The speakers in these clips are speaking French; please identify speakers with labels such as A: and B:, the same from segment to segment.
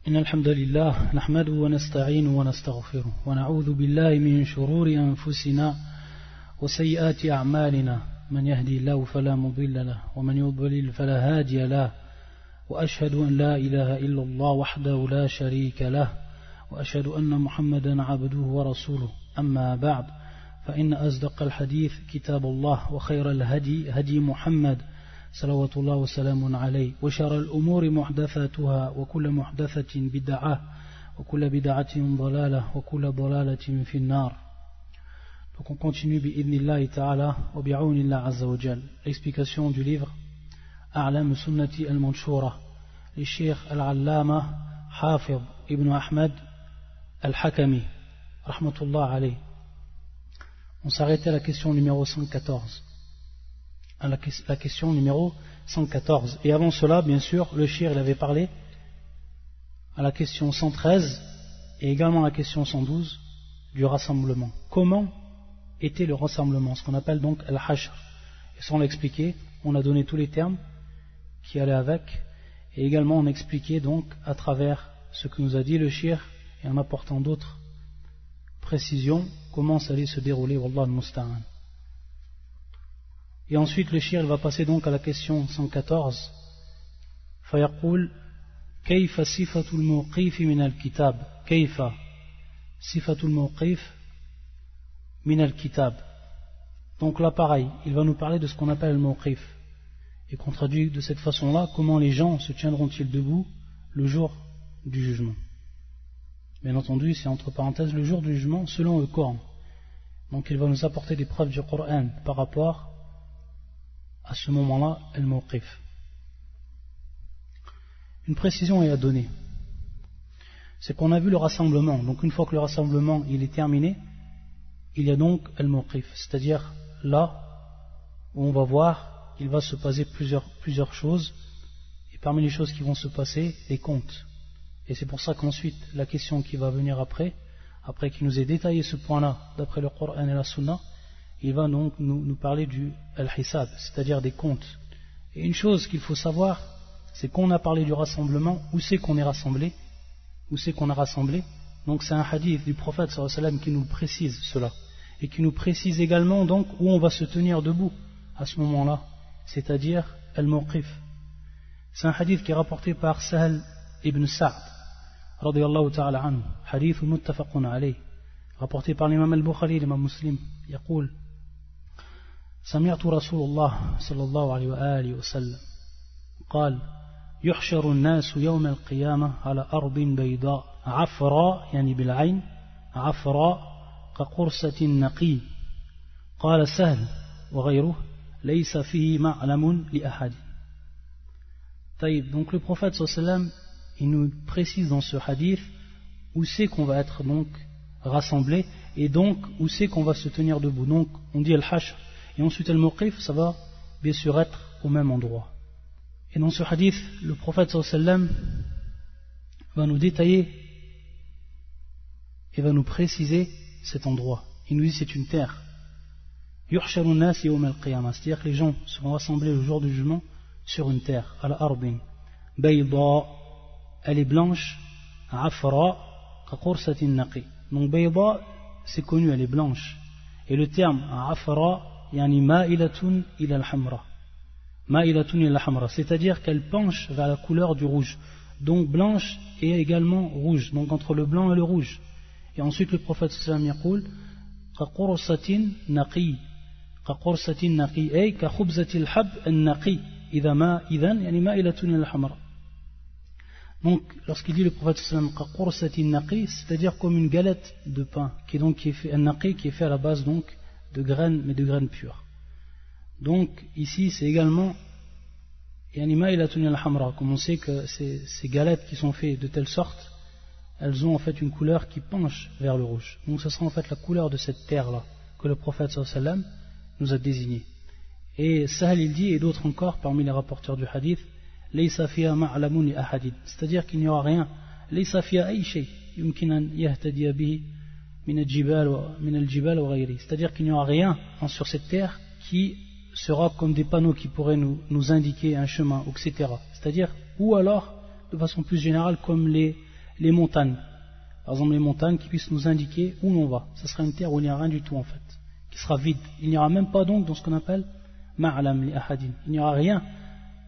A: إن الحمد لله نحمده ونستعينه ونستغفره ونعوذ بالله من شرور أنفسنا وسيئات أعمالنا من يهدي الله فلا مضل له ومن يضلل فلا هادي له وأشهد أن لا إله إلا الله وحده لا شريك له وأشهد أن محمدا عبده ورسوله أما بعد فإن أصدق الحديث كتاب الله وخير الهدي هدي محمد صلوات الله وسلام عليه وشر الأمور محدثاتها وكل محدثة بدعة وكل بدعة ضلالة وكل ضلالة في النار. Donc on continue bi'idhnillahi ta'ala wa bi'awnillah azza wa jal l'explication du livre A'lam Sunnati al-Manshura le Cheikh al-Allama Hafiz ibn Ahmad al-Hakami rahmatullah alayh. On s'arrêtait à la question numéro 114. La question numéro 114. Et avant cela, bien sûr, le Cheikh avait parlé à la question 113 et également à la question 112 du rassemblement. Comment était le rassemblement, ce qu'on appelle donc al-hashr. Et ça on l'a expliqué, on a donné tous les termes qui allaient avec, et également on a expliqué donc à travers ce que nous a dit le Cheikh et en apportant d'autres précisions comment ça allait se dérouler, wallah al-musta'an. Et ensuite le Cheikh va passer donc à la question 114. فيقول كيف صفة الموقف من الكتاب كيف صفة الموقف من الكتاب. Donc là pareil, il va nous parler de ce qu'on appelle le mawqif. Et qu'on traduit de cette façon-là, comment les gens se tiendront-ils debout le jour du jugement. Bien entendu, c'est entre parenthèses le jour du jugement selon le Coran. Donc il va nous apporter des preuves du Coran par rapport à ce moment-là, le mawqif. Une précision est à donner. C'est qu'on a vu le rassemblement. Donc une fois que le rassemblement il est terminé, il y a donc le mawqif. C'est-à-dire là où on va voir, il va se passer plusieurs choses. Et parmi les choses qui vont se passer, les comptes. Et c'est pour ça qu'ensuite, la question qui va venir après qu'il nous ait détaillé ce point-là, d'après le Coran et la Sunna, il va donc nous parler du al-hisab, c'est-à-dire des comptes. Et une chose qu'il faut savoir, c'est qu'on a parlé du rassemblement, où c'est qu'on est rassemblé, où c'est qu'on a rassemblé. Donc c'est un hadith du prophète sallallahu alayhi wa sallam qui nous précise cela. Et qui nous précise également donc où on va se tenir debout à ce moment-là, c'est-à-dire al-mawqif. C'est un hadith qui est rapporté par Sahl ibn Sa'd, radiyallahu ta'ala anhu, hadith muttafaqun alayh, rapporté par l'imam al-Bukhari et l'imam Muslim. يقول سمعت رسول الله صلى الله عليه وآله وسلم قال يحشر الناس يوم القيامة على أرض بيضاء عفراء يعني بالعين عفراء كقرصة نقي قال سهل وغيره ليس فيه معلم لأحد. Donc le prophète صلى الله عليه وسلم il nous précise dans ce hadith où c'est qu'on va être donc rassemblé et donc où c'est qu'on va se tenir debout. Donc on dit al-hashr et ensuite al-mawqif, ça va bien sûr être au même endroit. Et dans ce hadith, le prophète sallallahu alayhi wa sallam va nous détailler et va nous préciser cet endroit. Il nous dit c'est une terre. Yuhsharun nas yawm al-qiyamah, c'est-à-dire que les gens seront rassemblés le jour du jugement sur une terre, ala ardin bayda, elle est blanche, afra ka qursatin naqi. Donc bayda, c'est connu, elle est blanche. Et le terme afra yani ma'ilatun ila al-hamra. Ma'ilatun ila al-hamra, c'est-à-dire qu'elle penche vers la couleur du rouge. Donc blanche et également rouge, donc entre le blanc et le rouge. Et ensuite le prophète sallallahu alayhi wa sallam yaqul ka qursatin naqi. Ka qursatin naqi ay ka khubzatil hab an-naqi idha yani ma'ilatun ila al-hamra. Donc, lorsqu'il dit le prophète sallallahu alayhi wa sallam, c'est-à-dire comme une galette de pain, qui est fait, un naqi, qui est fait à la base donc de graines, mais de graines pures. Donc, ici, c'est également, comme on sait que ces galettes qui sont faites de telle sorte, elles ont en fait une couleur qui penche vers le rouge. Donc, ce sera en fait la couleur de cette terre-là, que le prophète sallallahu alayhi wa sallam nous a désignée. Et Sahel, il dit, et d'autres encore, parmi les rapporteurs du hadith, c'est-à-dire qu'il n'y aura rien c'est-à-dire qu'il n'y aura rien sur cette terre qui sera comme des panneaux qui pourraient nous indiquer un chemin, etc. C'est-à-dire, ou alors de façon plus générale comme les les montagnes. Par exemple, les montagnes qui puissent nous indiquer où l'on va. Ce sera une terre où il n'y a rien du tout en fait, qui sera vide. Il n'y aura même pas donc dans ce qu'on appelle ma'alam li ahadin. Il n'y aura rien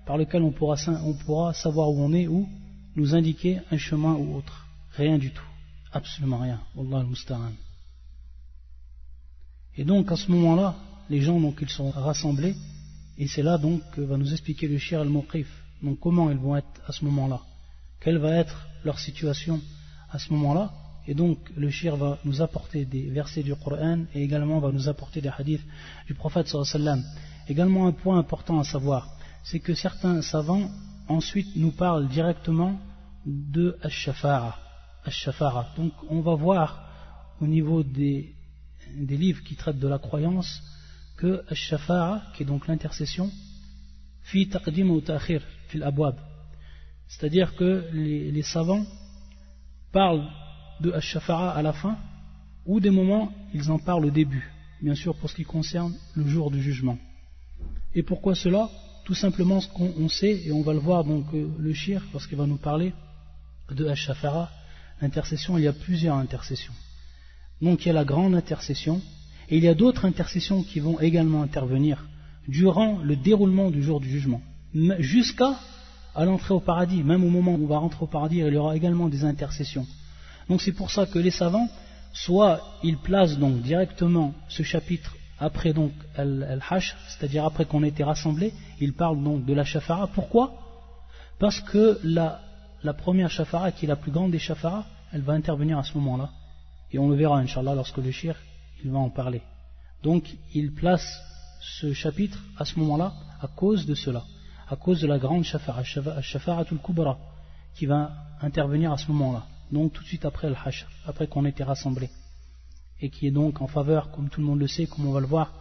A: par lequel on pourra savoir où on est, ou nous indiquer un chemin ou autre. Rien du tout. Absolument rien. Wallah al-musta'an. Et donc à ce moment-là, les gens donc ils sont rassemblés, et c'est là donc que va nous expliquer le Cheikh al-Muqif. Donc comment ils vont être à ce moment-là, quelle va être leur situation à ce moment-là. Et donc le Cheikh va nous apporter des versets du Coran et également va nous apporter des hadiths du prophète sallallahu alayhi wa sallam. Également un point important à savoir, c'est que certains savants ensuite nous parlent directement de Ash-Shafa'a. Donc on va voir au niveau des livres qui traitent de la croyance que Ash-Shafa'a, qui est donc l'intercession, fi taqdim ou ta'khir fil abwab, c'est-à-dire que les savants parlent de Ash-Shafa'a à la fin, ou des moments ils en parlent au début, bien sûr pour ce qui concerne le jour du jugement. Et pourquoi cela? Tout simplement ce qu'on sait, et on va le voir donc le Cheikh lorsqu'il va nous parler de Ash-Shafa'a, l'intercession, il y a plusieurs intercessions. Donc il y a la grande intercession, et il y a d'autres intercessions qui vont également intervenir durant le déroulement du jour du jugement, jusqu'à l'entrée au paradis. Même au moment où on va rentrer au paradis, il y aura également des intercessions. Donc c'est pour ça que les savants, soit ils placent donc directement ce chapitre après donc al-Hashr, c'est-à-dire après qu'on ait été rassemblés, ils parlent donc de la Shafa'a. Pourquoi? Parce que la première Shafa'a, qui est la plus grande des Shafa'a, elle va intervenir à ce moment-là. Et on le verra, Inch'Allah, lorsque le Cheikh il va en parler. Donc, il place ce chapitre à ce moment-là à cause de cela, à cause de la grande Shafa'a, Shafa'atul Kubra, qui va intervenir à ce moment-là. Donc, tout de suite après Al-Hashr, après qu'on ait été rassemblés. Et qui est donc en faveur, comme tout le monde le sait, comme on va le voir,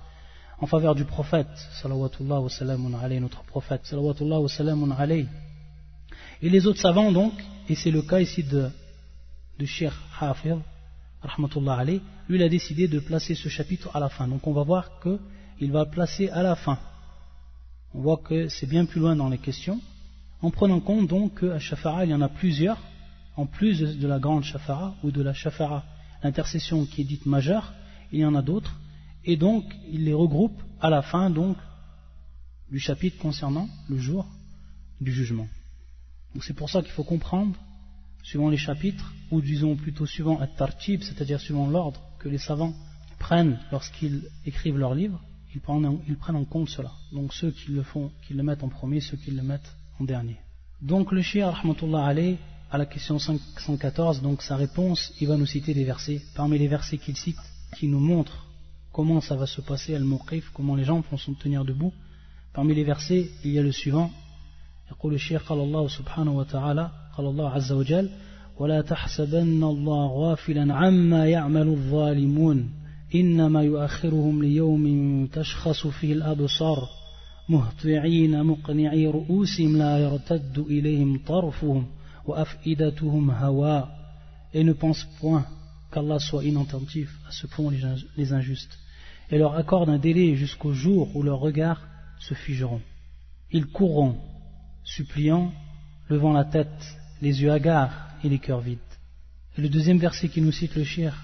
A: en faveur du prophète, salawatullah wa salamun alayhi, notre prophète, salawatullah wa salamun alayhi. Et les autres savants donc, et c'est le cas ici de Cheikh Hafid, rahmatullah alayhi, lui il a décidé de placer ce chapitre à la fin. Donc on va voir qu'il va le placer à la fin. On voit que c'est bien plus loin dans les questions, en prenant compte donc qu'à Shafa'a il y en a plusieurs, en plus de la grande Shafa'a ou de la Shafa'a, l'intercession qui est dite majeure, il y en a d'autres, et donc il les regroupe à la fin donc du chapitre concernant le jour du jugement. Donc c'est pour ça qu'il faut comprendre, suivant les chapitres, ou disons plutôt suivant at-tartib, c'est-à-dire suivant l'ordre que les savants prennent lorsqu'ils écrivent leurs livres, ils prennent en compte cela. Donc ceux qui le font, qui le mettent en premier, ceux qui le mettent en dernier. Donc le Cheikh rahmatullah alayhi, à la question 514, donc sa réponse, il va nous citer des versets. Parmi les versets qu'il cite, qui nous montrent comment ça va se passer, al-Muqif, comment les gens vont se tenir debout. Parmi les versets, il y a le suivant. يقول الشيخ قال الله سبحانه وتعالى قال الله عز وجل ولا تحسبن الله غافلا عما يعمل الظالمون إنما يؤخرهم ليوم تشخص فيه الأبصار مهطعين مقنعي رؤوسهم لا يرتد إليهم طرفهم وأفئدتهم هواء. Et ne pense point qu'Allah soit inattentif à ce que font les injustes, et leur accorde un délai jusqu'au jour où leurs regards se figeront. Ils courront suppliant, levant la tête, les yeux hagards et les cœurs vides. Et le deuxième verset qui nous cite le Cheikh,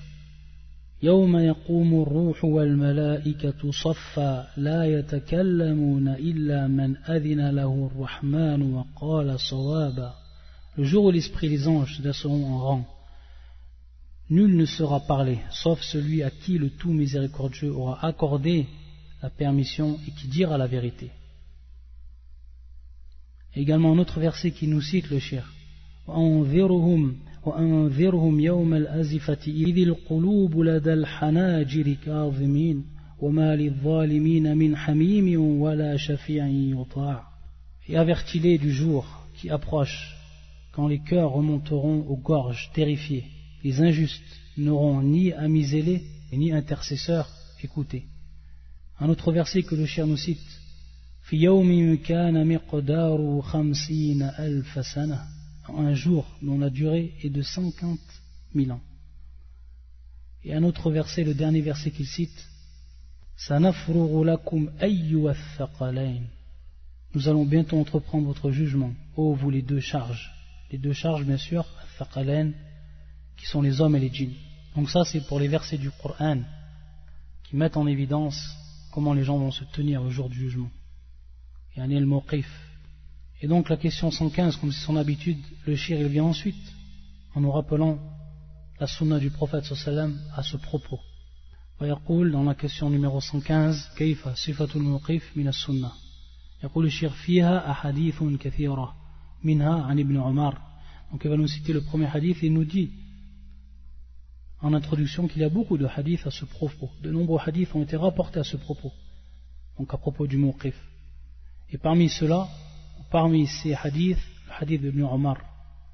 A: يوم يقوم الروح والملائكة صفا لا يتكلمون إلا من أذن له الرحمن وقال صوابا. Le jour où l'esprit et les anges seront en rang, nul ne sera parlé, sauf celui à qui le tout miséricordieux aura accordé la permission et qui dira la vérité. Également un autre verset qui nous cite le Cheikh, وأنذرهم يوم الأزفة إذ القلوب لدى الحناجر كاظمين وما للظالمين من حميم ولا شفيع يطاع. Et avertis-les du jour qui approche, quand les cœurs remonteront aux gorges terrifiées. Les injustes n'auront ni amis zélés ni intercesseurs écoutés. Un autre verset que le Cheikh nous cite, في يوم كان مقداره 50,000 سنة, un jour dont la durée est de 50 000 ans. Et un autre verset, le dernier verset qu'il cite, سنفرغ لكم أيها الثقلين. Nous allons bientôt entreprendre votre jugement, ô vous les deux charges. Les deux charges, bien sûr, al-thaqalain, qui sont les hommes et les djinns. Donc ça, c'est pour les versets du Coran qui mettent en évidence comment les gens vont se tenir le jour du jugement. Yani al-mawqif. Et donc la question 115, comme c'est son habitude, le shir il vient ensuite, en nous rappelant la sunna du prophète sallam à ce propos. ويقول dans la question numéro 115 كيف صفة الموقف من السنة يقول الشيخ فيها أحاديث كثيرة منها عن ابن عمر. Donc il va nous citer le premier hadith et il nous dit en introduction qu'il y a beaucoup de hadiths à ce propos. De nombreux hadiths ont été rapportés à ce propos, donc à propos du mawqif. Et parmi ceux-là, parmi ces hadiths, le hadith d'Ibn Omar,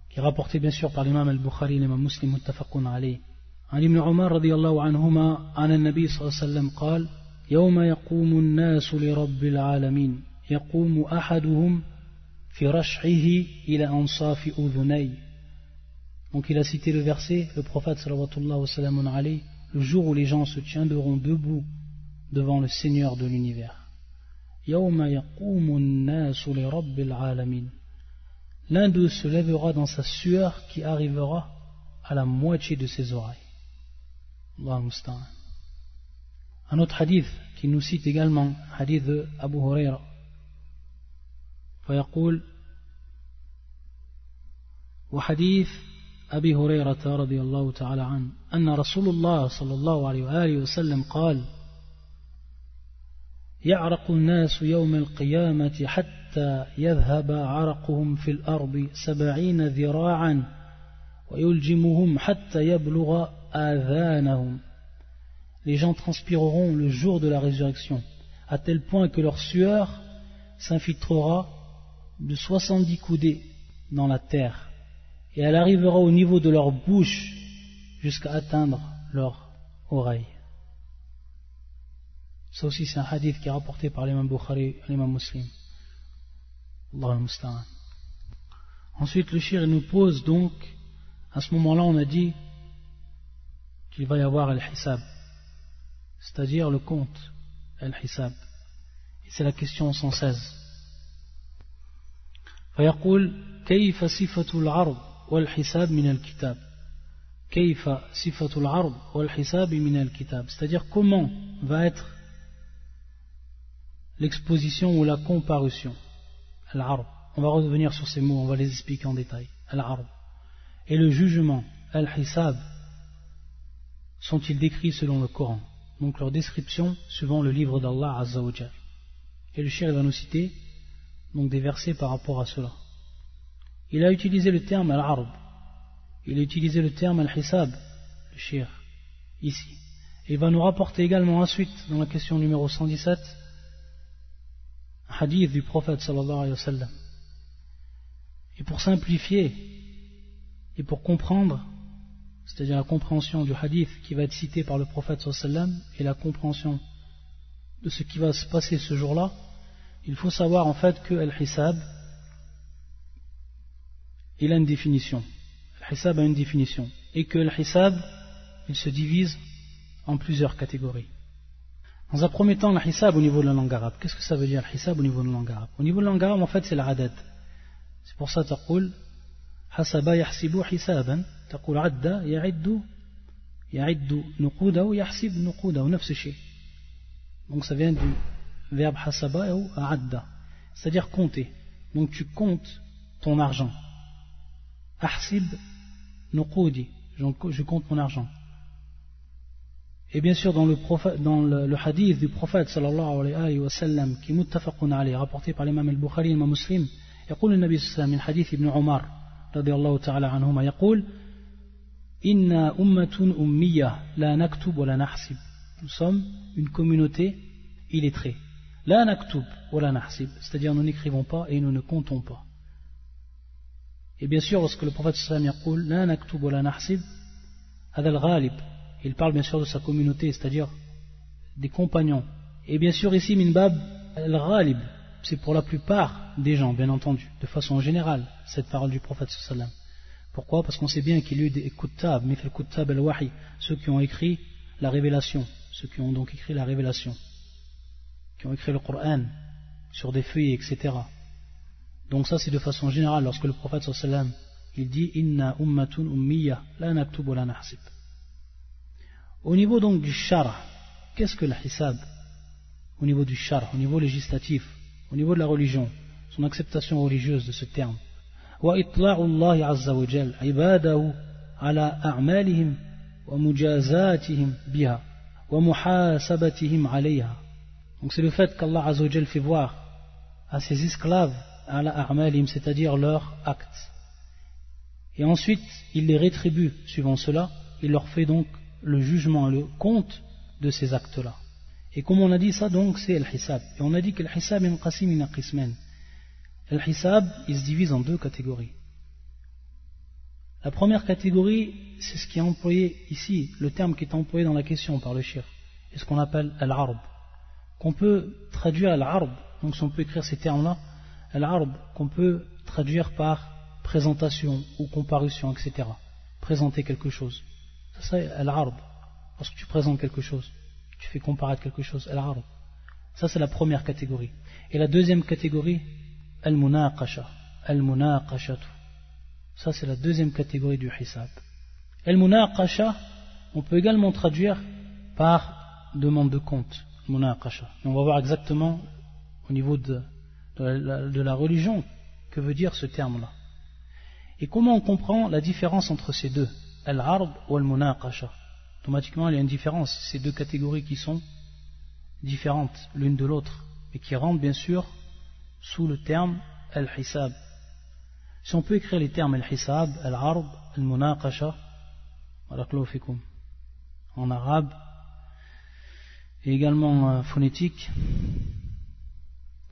A: qui est rapporté bien sûr par l'imam al-Bukhari et l'imam Muslim muttafaqun alayh. عن ابن عمر رضي الله عنهما عن النبي صلى الله عليه وسلم قال يوم يقوم الناس لرب العالمين يقوم أحدهم في رشحه إلى أنصاف أذنيه. Donc il a cité le verset, le prophète sallallahu wa sallam alayhi, le jour où les gens se tiendront debout devant le Seigneur de l'univers. يوم يقوم الناس لرب العالمين. L'un d'eux se lèvera dans sa sueur qui arrivera à la moitié de ses oreilles. Allah musta'an. Un autre hadith qui nous cite également, hadith de Abu Huraira. فيقول وحديث أبي هريرة رضي الله تعالى عنه أن رسول الله صلى الله عليه وآله وسلم قال يعرق الناس يوم القيامة حتى يذهب عرقهم في الأرض 70 ذراعا ويلجمهم حتى يبلغ آذانهم. Les gens transpireront le jour de la résurrection à tel point que leur sueur s'infiltrera de 70 coudées dans la terre et elle arrivera au niveau de leur bouche jusqu'à atteindre leur oreille. Ça aussi c'est un hadith qui est rapporté par l'imam Bukhari et l'imam Muslim. Allah al-Musta'an. Ensuite le shir nous pose donc, à ce moment-là on a dit qu'il va y avoir al-hisab, c'est-à-dire le compte, al-hisab. Et c'est la question 116. فيقول كيف صفة العرض والحساب من الكتاب. كيف صفة العرض والحساب من الكتاب. C'est-à-dire comment va être l'exposition ou la comparution. Al-Arb. On va revenir sur ces mots, on va les expliquer en détail. Al-Arb. Et le jugement, Al-Hisab, sont-ils décrits selon le Coran? Donc leur description suivant le livre d'Allah Azza wa Jal. Et le shir va nous citer donc des versets par rapport à cela. Il a utilisé le terme Al-Arb. Il a utilisé le terme Al-Hisab, le shir, ici. Et il va nous rapporter également ensuite, dans la question numéro 117, un hadith du prophète sallallahu alayhi wa sallam. Et pour simplifier et pour comprendre, c'est-à-dire la compréhension du hadith qui va être cité par le prophète sallallahu alayhi wa sallam et la compréhension de ce qui va se passer ce jour-là, il faut savoir en fait que Al-Hisab, il a une définition. Al-Hisab a une définition. Et que Al-Hisab, il se divise en plusieurs catégories. Dans un premier temps, Al-Hisab au niveau de la langue arabe. Qu'est-ce que ça veut dire Al-Hisab au niveau de la langue arabe? Au niveau de la langue arabe, en fait, c'est l'adad. C'est pour ça, taqul, hasaba yahsibu hisaban, taqul adda ya'iddu nuquda ou yahsib nuquda ou nafs shay. Donc ça vient du verbe hasaba ou adda, c'est-à-dire compter. Donc tu comptes ton argent. Ahsib nuqudi, je compte mon argent. Et bien sûr dans le hadith du prophète sallallahu alayhi wa sallam qui est muttafaqun alayhi, rapporté par l'imam al-Bukhari et l'imam Muslim, يقول النبي صلى الله عليه وسلم من حديث ابن عمر رضي الله تعالى عنهما يقول إنا أمة أمية لا نكتب ولا نحسب. Nous sommes une communauté illettrée. لا نكتب ولا نحسب, c'est-à-dire nous n'écrivons pas et nous ne comptons pas. Et bien sûr lorsque le prophète sallallahu alayhi wa sallam يقول لا نكتب ولا نحسب, هذا الغالب, il parle bien sûr de sa communauté, c'est-à-dire des compagnons. Et bien sûr ici min bab al-ghalib, c'est pour la plupart des gens, bien entendu, de façon générale, cette parole du prophète sallallahu alayhi wa sallam. Pourquoi? Parce qu'on sait bien qu'il y a eu des kuttab, mithl kuttab al-wahi, ceux qui ont écrit la révélation, ceux qui ont donc écrit la révélation, qui ont écrit le Coran sur des feuilles, etc. Donc ça c'est de façon générale, lorsque le prophète sallallahu alayhi wa sallam il dit Inna ummatun ummiya la naktub wa la nahsib. Au niveau donc du shara, qu'est-ce que le hisab? Au niveau du shara, au niveau législatif, au niveau de la religion, son acceptation religieuse de ce terme. Wa itla'u Allah azza wa jal ibadahu ala a'malihim wa mujazatihim biha wa muhasabatihim alayha. Donc c'est le fait qu'Allah azza wa jal fait voir à ses esclaves ala a'malihim, c'est-à-dire leurs actes. Et ensuite, il les rétribue suivant cela, il leur fait donc le jugement, le compte de ces actes-là. Et comme on a dit ça, donc, c'est al-hisab. Et on a dit que al-hisab est inqasim min qisman. Al-hisab, il se divise en deux catégories. La première catégorie, c'est ce qui est employé ici, le terme qui est employé dans la question par le shir, et ce qu'on appelle al-arb, qu'on peut traduire al-arb, donc si on peut écrire ces termes-là, al-arb, qu'on peut traduire par présentation ou comparution, etc. Présenter quelque chose. Ça c'est al-arb. Lorsque tu présentes quelque chose, tu fais comparaître quelque chose, al-arb. Ça c'est la première catégorie. Et la deuxième catégorie, al-munaqasha. Al-munaqashatu. Ça c'est la deuxième catégorie du hisab. Al-munaqasha, on peut également traduire par demande de compte. Munaqasha. Et on va voir exactement au niveau de la religion que veut dire ce terme-là. Et comment on comprend la différence entre ces deux, al-arb ou al-munaqasha? Automatiquement, il y a une différence, ces deux catégories qui sont différentes l'une de l'autre, et qui rentrent bien sûr sous le terme al-hisab. Si on peut écrire les termes al-hisab, al-arb, al-munaqasha, en arabe, et également phonétique,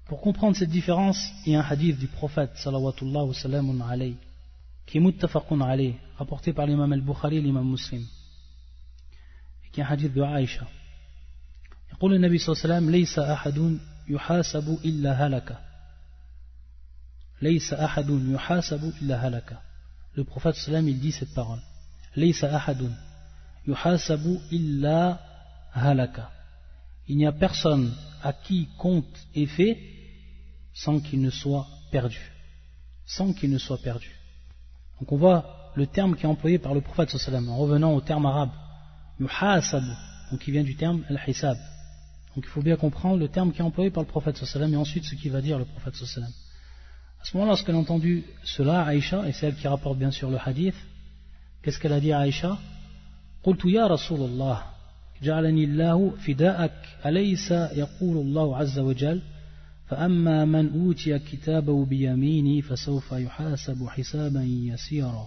A: pour comprendre cette différence, il y a un hadith du prophète salawatullah wa salamun alayhi, qui est muttafaqun alayh, rapporté par l'imam al-Bukhari et l'imam Muslim, et qui est un hadith de Aïcha. يقول النبي صلى الله عليه وسلم ليس أحد يحاسب إلا هلك ليس أحد يحاسب إلا هلك. Le prophète صلى الله عليه وسلم il dit cette parole, ليس أحد يحاسب إلا هلك. Il n'y a personne à qui compte est fait sans qu'il ne soit perdu, sans qu'il ne soit perdu. Donc on voit le terme qui est employé par le prophète sallallahu alayhi wa sallam, en revenant au terme arabe yuhasab, donc qui vient du terme al-hisab. Donc il faut bien comprendre le terme qui est employé par le prophète sallallahu alayhi wa sallam et ensuite ce qu'il va dire le prophète sallallahu alayhi wa sallam. À ce moment-là, lorsqu'elle a entendu cela, Aïcha, et c'est elle qui rapporte bien sûr le hadith, qu'est-ce qu'elle a dit à Aïcha? قلت يا رسول الله جعلني الله فداءك أليس يقول الله عز وجل فأما من أوتي كتابه بيمينه فسوف يحاسب حسابا يسيرا.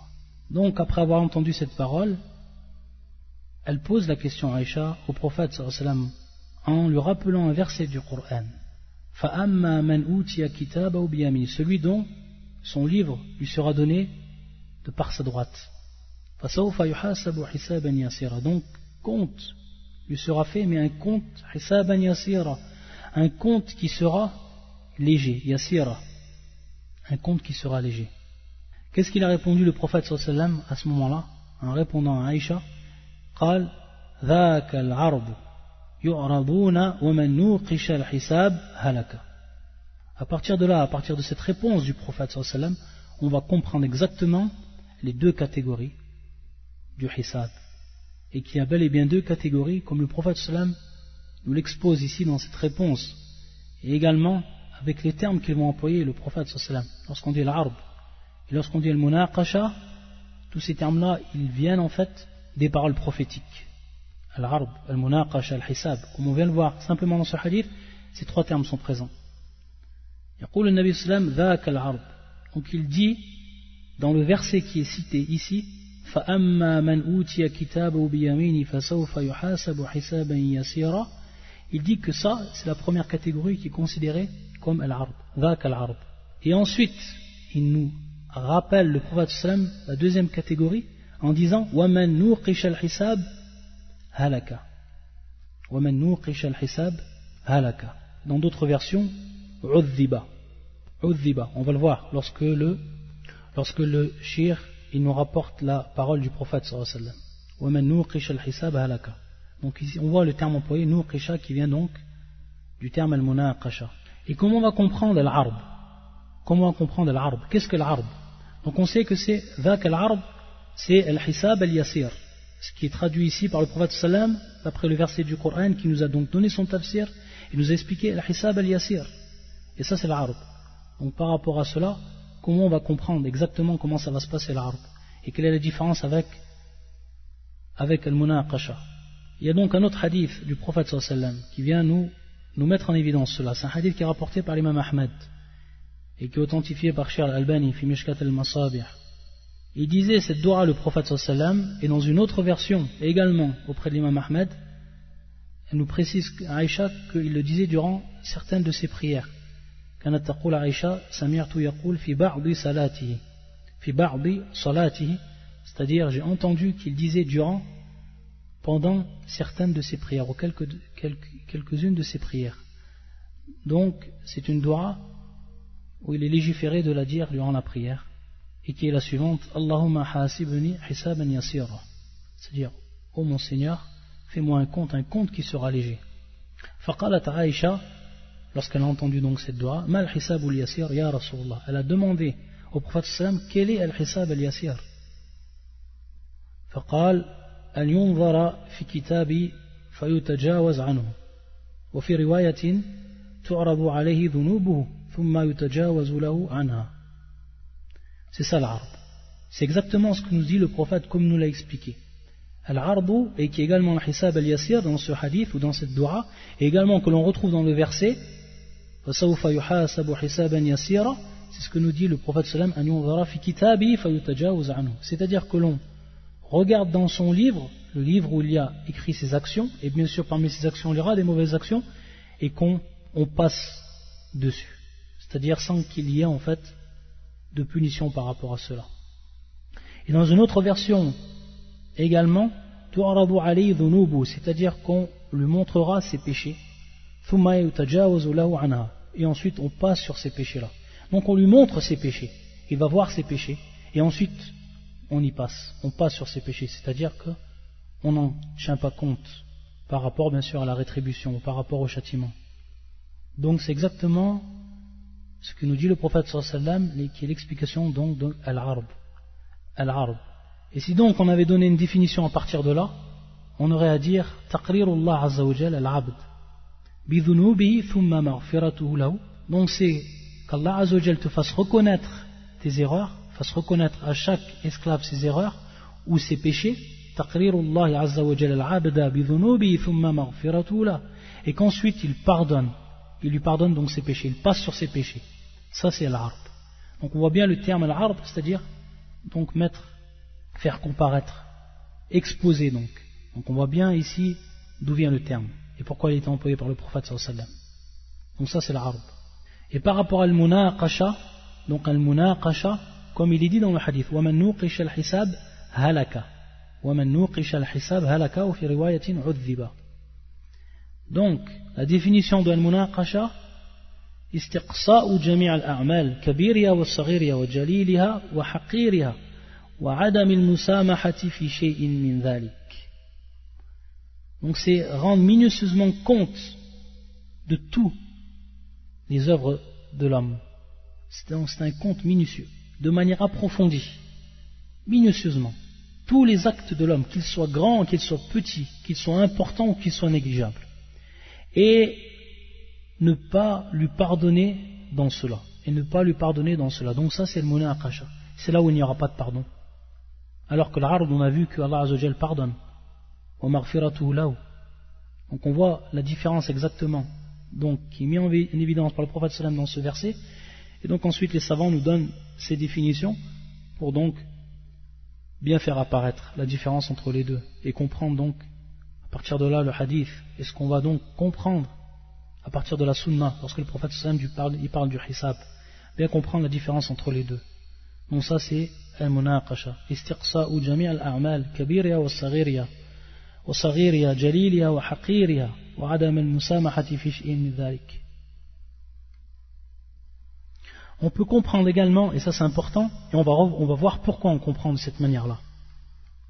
A: Donc après avoir entendu cette parole, elle pose la question à Aïcha au prophète sallallahu alayhi wa sallam en lui rappelant un verset du Coran. فأما من أوتي كتابه بيمينه, celui dont son livre lui sera donné de par sa droite. فسوف يحاسب حسابا يسيرا, donc compte lui sera fait, mais un compte hisaban yasira, un compte qui sera léger, yasira, un compte qui sera léger. Qu'est-ce qu'il a répondu le prophète sallallahu alayhi wa sallam à ce moment-là, en répondant à Aïcha? قال ذاك العرب يعرضون ومن نوقش الحساب هلك. À partir de là, à partir de cette réponse du prophète sallallahu alayhi wa sallam, on va comprendre exactement les deux catégories du hisab, et qu'il y a bel et bien deux catégories, comme le prophète sallam nous l'expose ici dans cette réponse, et également avec les termes qu'ils vont employer le prophète sallam. Lorsqu'on dit l'arb et lorsqu'on dit le munaqasha, tous ces termes-là, ils viennent en fait des paroles prophétiques. Al-arb, al-munaqasha, al-hisab, comme on vient le voir simplement dans ce hadith, ces trois termes sont présents. يقول النبي صلى الله عليه وسلم ذاك العرب. Donc il dit dans le verset qui est cité ici, فأما من أوتي كتابه بيمينه فسوف يحاسب حسابا يسيرا, il dit que ça c'est la première catégorie qui est considérée comme al-arb, ذاك العرب. Et ensuite il nous rappelle le prophète sallam la deuxième catégorie en disant ومن نوقش الحساب هلك, ومن نوقش الحساب هلك. Dans d'autres versions عذب, on va le voir lorsque le shir il nous rapporte la parole du prophète sallallahu alayhi wa sallam. وَمَنْ نُوقِشَ الْحِسَابَ هَلَكَ. Donc ici on voit le terme employé nuqisha qui vient donc du terme al-munaqasha. Et comment on va comprendre al-arb? Comment on va comprendre al-arb? Qu'est-ce que l'arb? Donc on sait que c'est ذاك العرض, c'est al-hisab al-yasir, ce qui est traduit ici par le prophète sallam d'après le verset du Coran qui nous a donc donné son tafsir et nous a expliqué al-hisab al-yasir. Et ça c'est l'ard. Donc par rapport à cela, comment on va comprendre exactement comment ça va se passer l'ard et quelle est la différence avec al-munaqasha. Il y a donc un autre hadith du prophète sallam qui vient nous mettre en évidence cela. C'est un hadith qui est rapporté par l'imam Ahmed et qui est authentifié par Sheikh al-Albani fi Mishkat al-Masabih. Il disait cette dua le prophète sallam, et dans une autre version également auprès de l'imam Ahmed, elle nous précise Aïcha qu'il le disait durant certaines de ses prières. كانت تقول عائشة سمعت يقول في بعض صلاته في بعض صلاته, c'est-à-dire j'ai entendu qu'il disait pendant certaines de ses prières ou quelques-unes de ses prières. Donc c'est une dua où il est légiféré de la dire durant la prière et qui est la suivante: Allahumma hasibni hisaban yasira, c'est-à-dire ô mon Seigneur, fais-moi un compte qui sera léger. Faqalat Aïcha, lorsqu'elle a entendu donc cette dua, mal hisabul yasir ya Rasulullah, elle a demandé au prophète sallam quel est al-hisab al-yasir. Faqal an yunzara fi kitabi fayutajawaz anhu wa fi riwayatin tu'rabu alayhi dhunubuhu thumma yutajawazu lahu anha. C'est ça l'ard. C'est exactement ce que nous dit le prophète comme nous l'a expliqué. Al-ardu, et qui est également al-hisab al-yasir dans ce hadith ou dans cette dua, et également que l'on retrouve dans le verset وَسَوْفَ يُحَاسَبُ حِسَابًا يَسِيرًا, c'est ce que nous dit le prophète sallam, أَنْ يُنْظَرَ فِي كِتَابِهِ فَيُتَجَاوَزْ عَنْهُ, c'est-à-dire que l'on regarde dans son livre, le livre où il y a écrit ses actions, et bien sûr parmi ces actions il y aura des mauvaises actions, et qu'on passe dessus, c'est-à-dire sans qu'il y ait en fait de punition par rapport à cela. Et dans une autre version également, tu'radu alayhi dhunubu, c'est-à-dire qu'on lui montrera ses péchés, thumma yutajawazu lahu anha, et ensuite on passe sur ces péchés-là. Donc on lui montre ses péchés, il va voir ses péchés, et ensuite on y passe, on passe sur ses péchés, c'est-à-dire qu'on n'en tient pas compte par rapport bien sûr à la rétribution, par rapport au châtiment. Donc c'est exactement ce que nous dit le prophète sallallahu alayhi wa sallam, qui est l'explication donc de al-arb. Et si donc on avait donné une définition à partir de là, on aurait à dire taqrirullah azza wa jalla al-abd bidhunubihi thumma maghfiratuhu lahu. Donc c'est qu'Allah azza wa jalla te fasse reconnaître tes erreurs, fasse reconnaître à chaque esclave ses erreurs ou ses péchés, taqrirullah azza wa jalla al-abda bidhunubihi thumma maghfiratuhu lahu, et qu'ensuite il lui pardonne donc ses péchés, il passe sur ses péchés. Ça c'est al-arb. Donc on voit bien le terme al-arb, c'est-à-dire donc faire comparaître, exposer donc. Donc on voit bien ici d'où vient le terme et pourquoi il est employé par le prophète sallallahu alayhi wa sallam. Donc ça c'est l'arb. Et par rapport à al-munaqasha, donc al-munaqasha, comme il est dit dans le hadith, وَمَنْ نُوقِشَ الْحِسَابَ هَلَكَ وَمَنْ نُوقِشَ الْحِسَابَ هَلَكَ وفي رواية عُذِّبَ. Donc la définition de al-munaqasha: استقصاء جميع الأعمال كبيرها والصغيرها وجليلها وحقيرها وعدم المسامحة في شيء من ذلك. Donc c'est rendre minutieusement compte de tout les œuvres de l'homme. C'est un compte minutieux, de manière approfondie, minutieusement. Tous les actes de l'homme, qu'ils soient grands, qu'ils soient petits, qu'ils soient importants ou qu'ils soient négligeables. Et ne pas lui pardonner dans cela. Donc ça c'est le munaqasha. C'est là où il n'y aura pas de pardon. Alors que l'ard, on a vu que Allah azza wa jalla pardonne. Wa maghfiratuhu lahu. Donc on voit la différence exactement, donc qui est mis en évidence par le prophète sallam dans ce verset. Et donc ensuite les savants nous donnent ces définitions pour donc bien faire apparaître la différence entre les deux et comprendre donc à partir de là le hadith. Et ce qu'on va donc comprendre à partir de la sunna, lorsque le prophète sallam il parle du hisab, bien comprendre la différence entre les deux. Donc ça c'est al-munaqasha, istiqsa'u jami' al-a'mal kabiriha wa saghiriha wa saghiriha jaliliha wa haqiriha wa adam al-musamahati fi shay'in min dhalik. On peut comprendre également, et ça c'est important, et on va voir pourquoi on comprend de cette manière-là.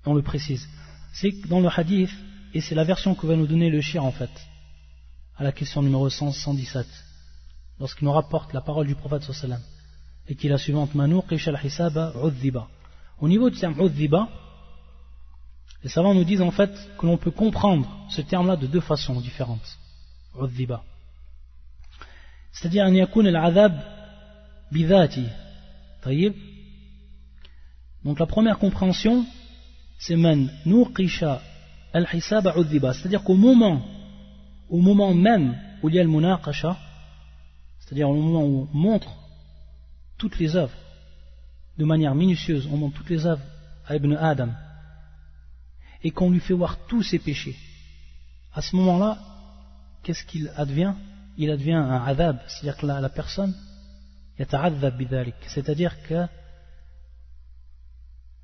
A: On le précise. C'est que dans le hadith, et c'est la version que va nous donner le shir en fait, à la question numéro 117, lorsqu'il nous rapporte la parole du prophète sallallahu alayhi wa sallam. et qui est la suivante, Ma nuqisha al-hisaba udhiba. Au niveau du terme udhiba, les savants nous disent en fait que l'on peut comprendre ce terme-là de deux façons différentes. Udhiba. C'est-à-dire, an yakun al-adhab bidhati. Tayyib. Donc la première compréhension, c'est man nuqisha al-hisaba udhiba. C'est-à-dire qu'au moment même où il y a le munaqasha, c'est-à-dire au moment où on montre toutes les œuvres de manière minutieuse, on montre toutes les œuvres à Ibn Adam et qu'on lui fait voir tous ses péchés, à ce moment-là, qu'est-ce qu'il advient? Il advient un adhab, c'est-à-dire que la personne yata'adhab bidhalik, c'est-à-dire que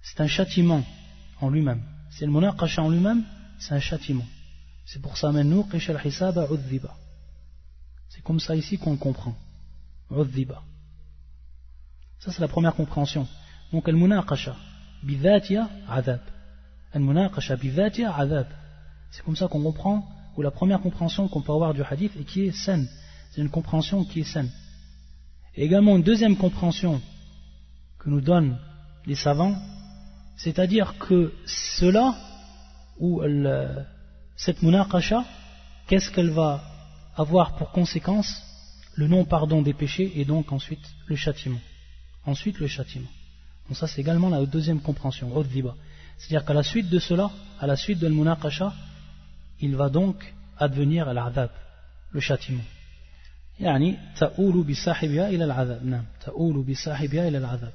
A: c'est un châtiment en lui-même. C'est le munaqasha en lui-même, c'est un châtiment. C'est pour ça maintenant qisha al-hisaba udhiba. C'est comme ça ici qu'on le comprend. Udhiba. Ça c'est la première compréhension. Donc al-munaqasha bidhatiya adhab. Al-munaqasha bidhatiya adhab. C'est comme ça qu'on comprend, ou la première compréhension qu'on peut avoir du hadith et qui est saine. C'est une compréhension qui est saine. Et également une deuxième compréhension que nous donnent les savants, c'est-à-dire que cela, ou cette munaqasha, qu'est-ce qu'elle va avoir pour conséquence? Le non-pardon des péchés et donc ensuite le châtiment. Ensuite le châtiment. Donc ça c'est également la deuxième compréhension, udhiba. C'est-à-dire qu'à la suite de cela, à la suite de l'munaqasha, il va donc advenir al-adhab, le châtiment. Yani ta'oulu bi sahibiha ila al-adhab. Non, ta'oulu bi sahibiha ila al-adhab.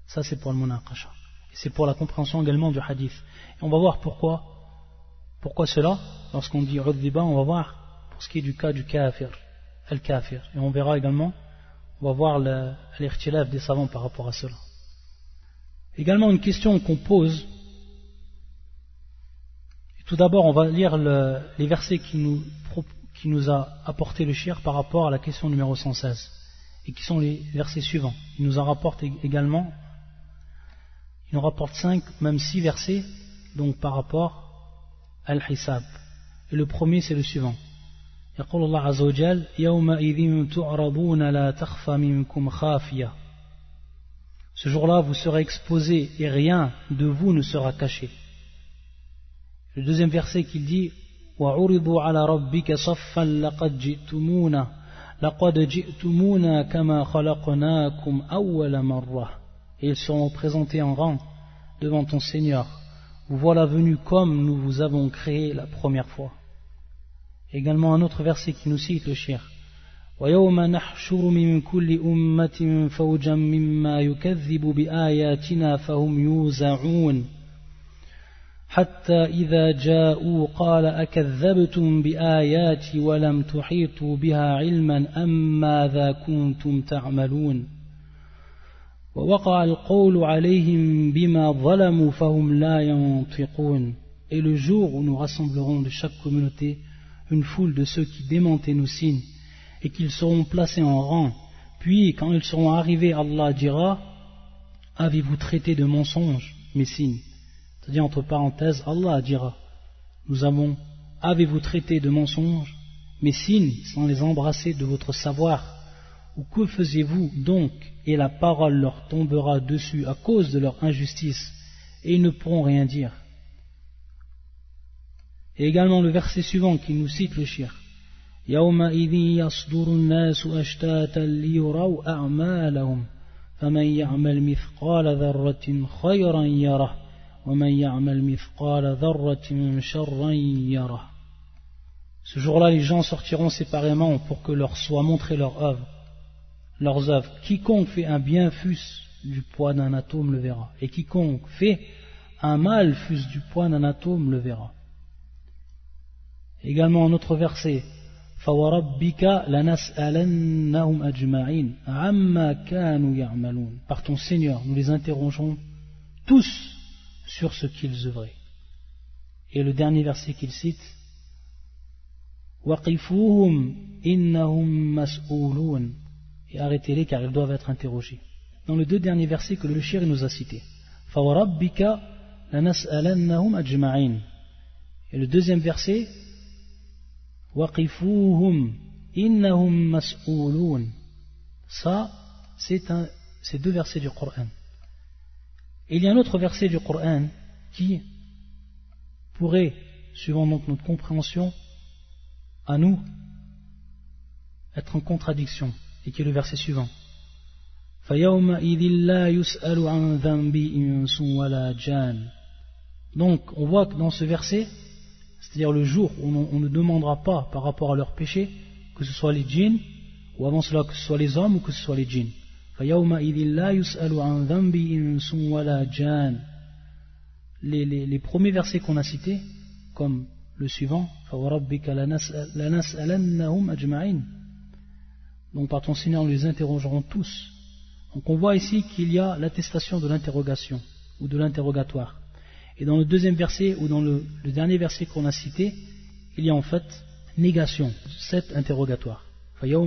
A: Ça c'est pour le munaqasha. Et c'est pour la compréhension également du hadith. Et on va voir pourquoi cela. Lorsqu'on dit udhiba, on va voir pour ce qui est du cas du kafir, al-kafir. Et on verra également, on va voir l'irtilaf des savants par rapport à cela. Également une question qu'on pose. Tout d'abord, on va lire les versets qui nous a apporté le shir par rapport à la question numéro 116, et qui sont les versets suivants. Il nous en rapporte également, il nous rapporte 5, même 6 versets, donc par rapport à al-hisab. Et le premier, c'est le suivant. يقول الله عز وجل يومئذ تعرضون لا تخفى منكم خافية. Ce jour-là, vous serez exposés et rien de vous ne sera caché. Le deuxième verset qu'il dit وَعُرِضُوا عَلَى رَبِّكَ صَفًّا لَقَدْ جِئْتُمُونَا كَمَا خَلَقْنَاكُمْ أَوَّلَ مَرَّةٍ. Et ils seront présentés en rang devant ton Seigneur. Vous voilà venus comme nous vous avons créé la première fois. Également un autre verset qui nous cite le shir. وَيَوْمَ نَحْشُرُ مِنْ كُلِّ أُمَّةٍ فَوْجًا مِمَّا يُكَذِّبُ بِآيَاتِنَا فَهُمْ يُوزَعُونَ حتى إذا جاءوا قال أكذبتم بآياتي ولم تحيطوا بها علما أم ماذا كنتم تعملون ووقع القول عليهم بما ظلموا فهم لا ينطقون. Et le jour où nous rassemblerons de chaque communauté une foule de ceux qui démentaient nos signes et qu'ils seront placés en rang, puis quand ils seront arrivés, Allah dira avez-vous traité de mensonges mes signes? C'est-à-dire entre parenthèses, Allah dira avez-vous traité de mensonges mes signes sans les embrasser de votre savoir? Ou que faisiez-vous donc? Et la parole leur tombera dessus à cause de leur injustice et ils ne pourront rien dire. Et également le verset suivant qui nous cite le shir. يَوْمَئِذٍ يَصْدُرُ النَّاسُ أَشْتَاتًا لِيُرَوْا أَعْمَالَهُمْ فَمَنْ يَعْمَلْ مِثْقَالَ ذَرَّةٍ خَيْرًا يَرَهُ وَمَنْ يَعْمَلْ مِثْقَالَ ذَرَّةٍ شَرًّا يَرَهُ. Ce jour-là, les gens sortiront séparément pour que leur soient montrées leurs œuvres. Quiconque fait un bien fût-ce du poids d'un atome le verra, et quiconque fait un mal fût-ce du poids d'un atome le verra. Également un autre verset. فَوَرَبِّكَ لَنَسْأَلَنَّهُمْ أَجْمَعِينَ عَمَّا كَانُوا يَعْمَلُونَ. Par ton Seigneur, nous les interrogerons tous sur ce qu'ils œuvraient. Et le dernier verset qu'il cite, وَقِفُوهُمْ إِنَّهُمْ مَسْئُولُونَ. Et arrêtez-les car ils doivent être interrogés. Dans les deux derniers versets que le shir nous a cités, فَوَرَبِّكَ لَنَسْأَلَنَّهُمْ أَجْمَعِينَ. Et le deuxième verset, وَقِفُوهُمْ إِنَّهُمْ مَسْئُولُونَ. Ça, c'est ces deux versets du Coran. Et il y a un autre verset du Coran qui pourrait, suivant donc notre compréhension, à nous, être en contradiction, et qui est le verset suivant. Donc, on voit que dans ce verset, c'est-à-dire le jour où on ne demandera pas par rapport à leurs péchés, que ce soit les djinns, ou avant cela que ce soit les hommes ou que ce soit les djinns. Les premiers versets qu'on a cités, comme le suivant, donc par ton Seigneur nous les interrogerons tous. Donc on voit ici qu'il y a l'attestation de l'interrogation ou de l'interrogatoire. Et dans le deuxième verset ou dans le dernier verset qu'on a cité, il y a en fait négation de cet interrogatoire. Et en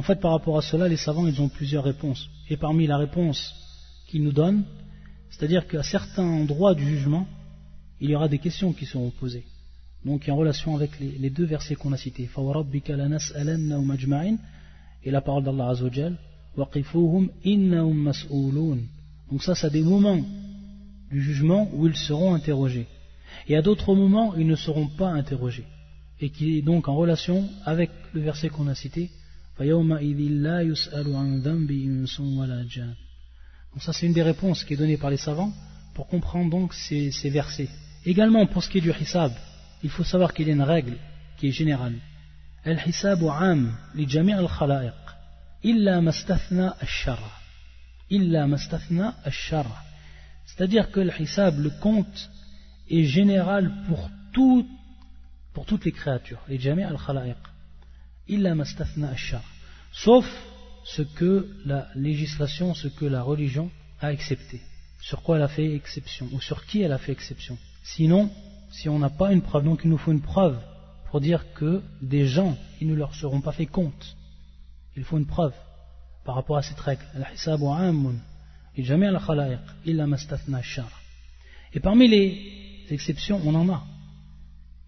A: fait par rapport à cela, les savants ils ont plusieurs réponses. Et parmi la réponse qu'ils nous donnent, c'est-à-dire qu'à certains endroits du jugement, il y aura des questions qui seront posées. Donc en relation avec les deux versets qu'on a cités, et la parole d'Allah Azza wa Jal, donc ça c'est des moments du jugement où ils seront interrogés. Et à d'autres moments, ils ne seront pas interrogés. Et qui est donc en relation avec le verset qu'on a cité, donc ça c'est une des réponses qui est donnée par les savants pour comprendre donc ces versets. Également pour ce qui est du hisab, il faut savoir qu'il y a une règle qui est générale. Al-hisabu 'am li jami' al-khalaiq illa mastathna ash-shar'. Illa mastathna ash-shar'. C'est-à-dire que le hisab, le compte, est général pour toutes les créatures, les jami' al-khalaiq. Illa mastathna ash-shar'. Sauf ce que la législation, ce que la religion a accepté. Sur quoi elle a fait exception, ou sur qui elle a fait exception. Sinon, si on n'a pas une preuve, donc il nous faut une preuve pour dire que des gens, ils ne leur seront pas fait compte. Il faut une preuve par rapport à cette règle. Al-hisabu 'amun li jami' al-khalaiq illa mastathna ash-shar'. Et parmi les exceptions, on en a.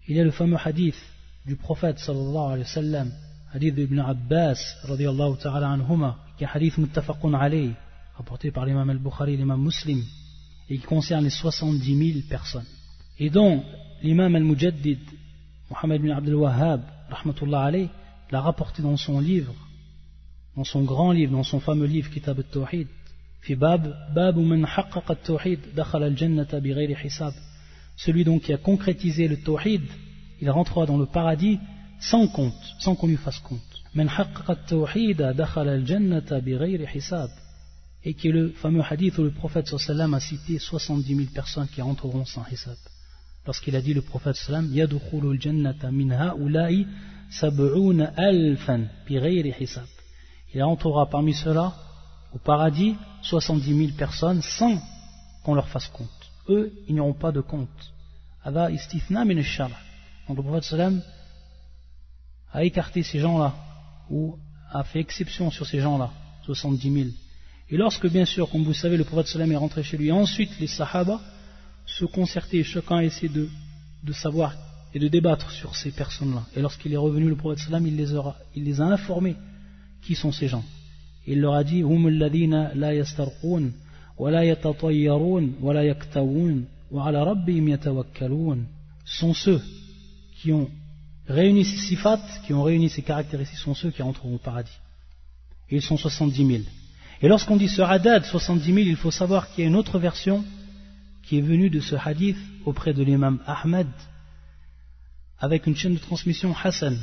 A: Il y a le fameux hadith du prophète sallallahu alayhi wa sallam, hadith d'Ibn Abbas radiyallahu ta'ala anhuma, qui est un hadith muttafaqun alayh, rapporté par l'imam al-Bukhari et l'imam Muslim, et qui concerne les 70 000 personnes. Et dont l'imam al-Mujaddid, Muhammad bin Abdul Wahhab, rahmatullah alayh, l'a rapporté dans son livre, dans son grand livre, dans son fameux livre Kitab al-Tawhid, fi bab man haqqaqa al-Tawhid dakhala al-jannata bighayri hisab. Celui donc qui a concrétisé le Tawhid, il rentrera dans le paradis sans compte, sans qu'on lui fasse compte. Man haqqaqa al-Tawhid dakhala al-jannata bighayri hisab. Et qui est le fameux hadith où le prophète sallam a cité 70 000 personnes qui rentreront sans hisab. Lorsqu'il a dit le prophète sallam, yadkhulu al-jannata min ha'ula'i sab'una alfan bighayri hisab. Il rentrera parmi ceux-là au paradis 70 000 personnes sans qu'on leur fasse compte. Eux, ils n'auront pas de compte. Ada istithna min ash-shar'. Donc le prophète sallam a écarté ces gens-là ou a fait exception sur ces gens-là, 70 000. Et lorsque, bien sûr, comme vous savez, le prophète sallam est rentré chez lui, et ensuite les sahaba se concertaient, chacun essaie de savoir et de débattre sur ces personnes-là. Et lorsqu'il est revenu, le prophète sallam, il les a informés qui sont ces gens. Et il leur a dit, hum alladhina la yastarqun wa la yatatayyarun wa la yaktawun wa ala rabbihim yatawakkalun. Ce sont ceux qui ont réuni ces sifat, qui ont réuni ces caractéristiques, sont ceux qui rentreront au paradis. Et ils sont 70 000. Et lorsqu'on dit ce adad, 70 000, il faut savoir qu'il y a une autre version qui est venue de ce hadith auprès de l'imam Ahmad avec une chaîne de transmission Hassan.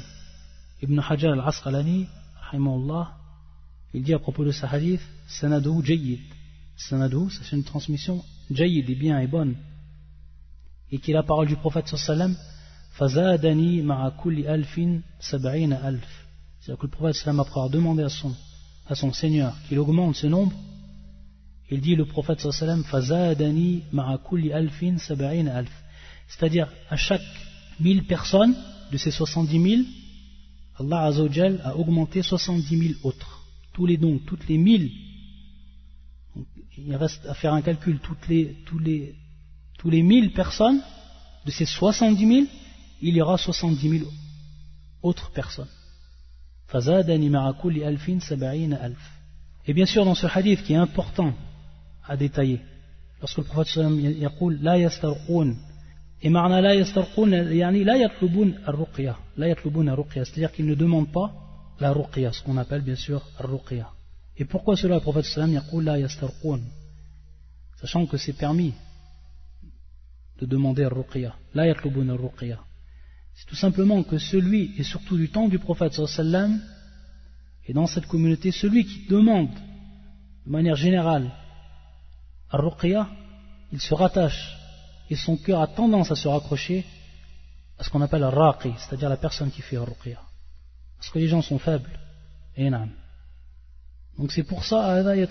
A: Ibn Hajar al-Asqalani, rahimahullah, il dit à propos de ce hadith, sanadu jayyid. Sanadu, c'est une transmission jayyid, et bien et bonne. Et qui est la parole du prophète sallam, fazadani ma'a kulli alfin sab'ina alf. C'est-à-dire que le prophète sallam, après avoir demandé à son Seigneur qu'il augmente ce nombre, il dit le prophète sallam, fazadani ma'a kulli alfin sab'ina alf. C'est-à-dire à chaque 1000 personnes de ces 70 000, Allah Azza wa Jal a augmenté 70 000 autres. Tous les dons, toutes les 1000, il reste à faire un calcul, tous les 1000 personnes, de ces 70 000, il y aura 70 000 autres personnes. فزادني مع كل 1000 70,000. Et bien sûr, dans ce hadith qui est important à détailler, lorsque le prophète sallallahu alayhi wa sallam يقول لا يسترقون, et معنى لا يسترقون يعني لا يطلبون الرقية, لا يطلبون الرقية, c'est-à-dire qu'ils ne demandent pas la ruqya, ce qu'on appelle bien sûr الرقية. Et pourquoi cela le prophète sallallahu alayhi wa sallam يقول لا يسترقون, sachant que c'est permis de demander الرقية, لا يطلبون الرقية, c'est tout simplement que celui, et surtout du temps du prophète sallallahu alayhi wa sallam, et dans cette communauté, celui qui demande de manière générale à Ruqya, il se rattache et son cœur a tendance à se raccrocher à ce qu'on appelle un Raqi, c'est-à-dire la personne qui fait Ruqya. Parce que les gens sont faibles. Et non. Donc c'est pour ça, c'est-à-dire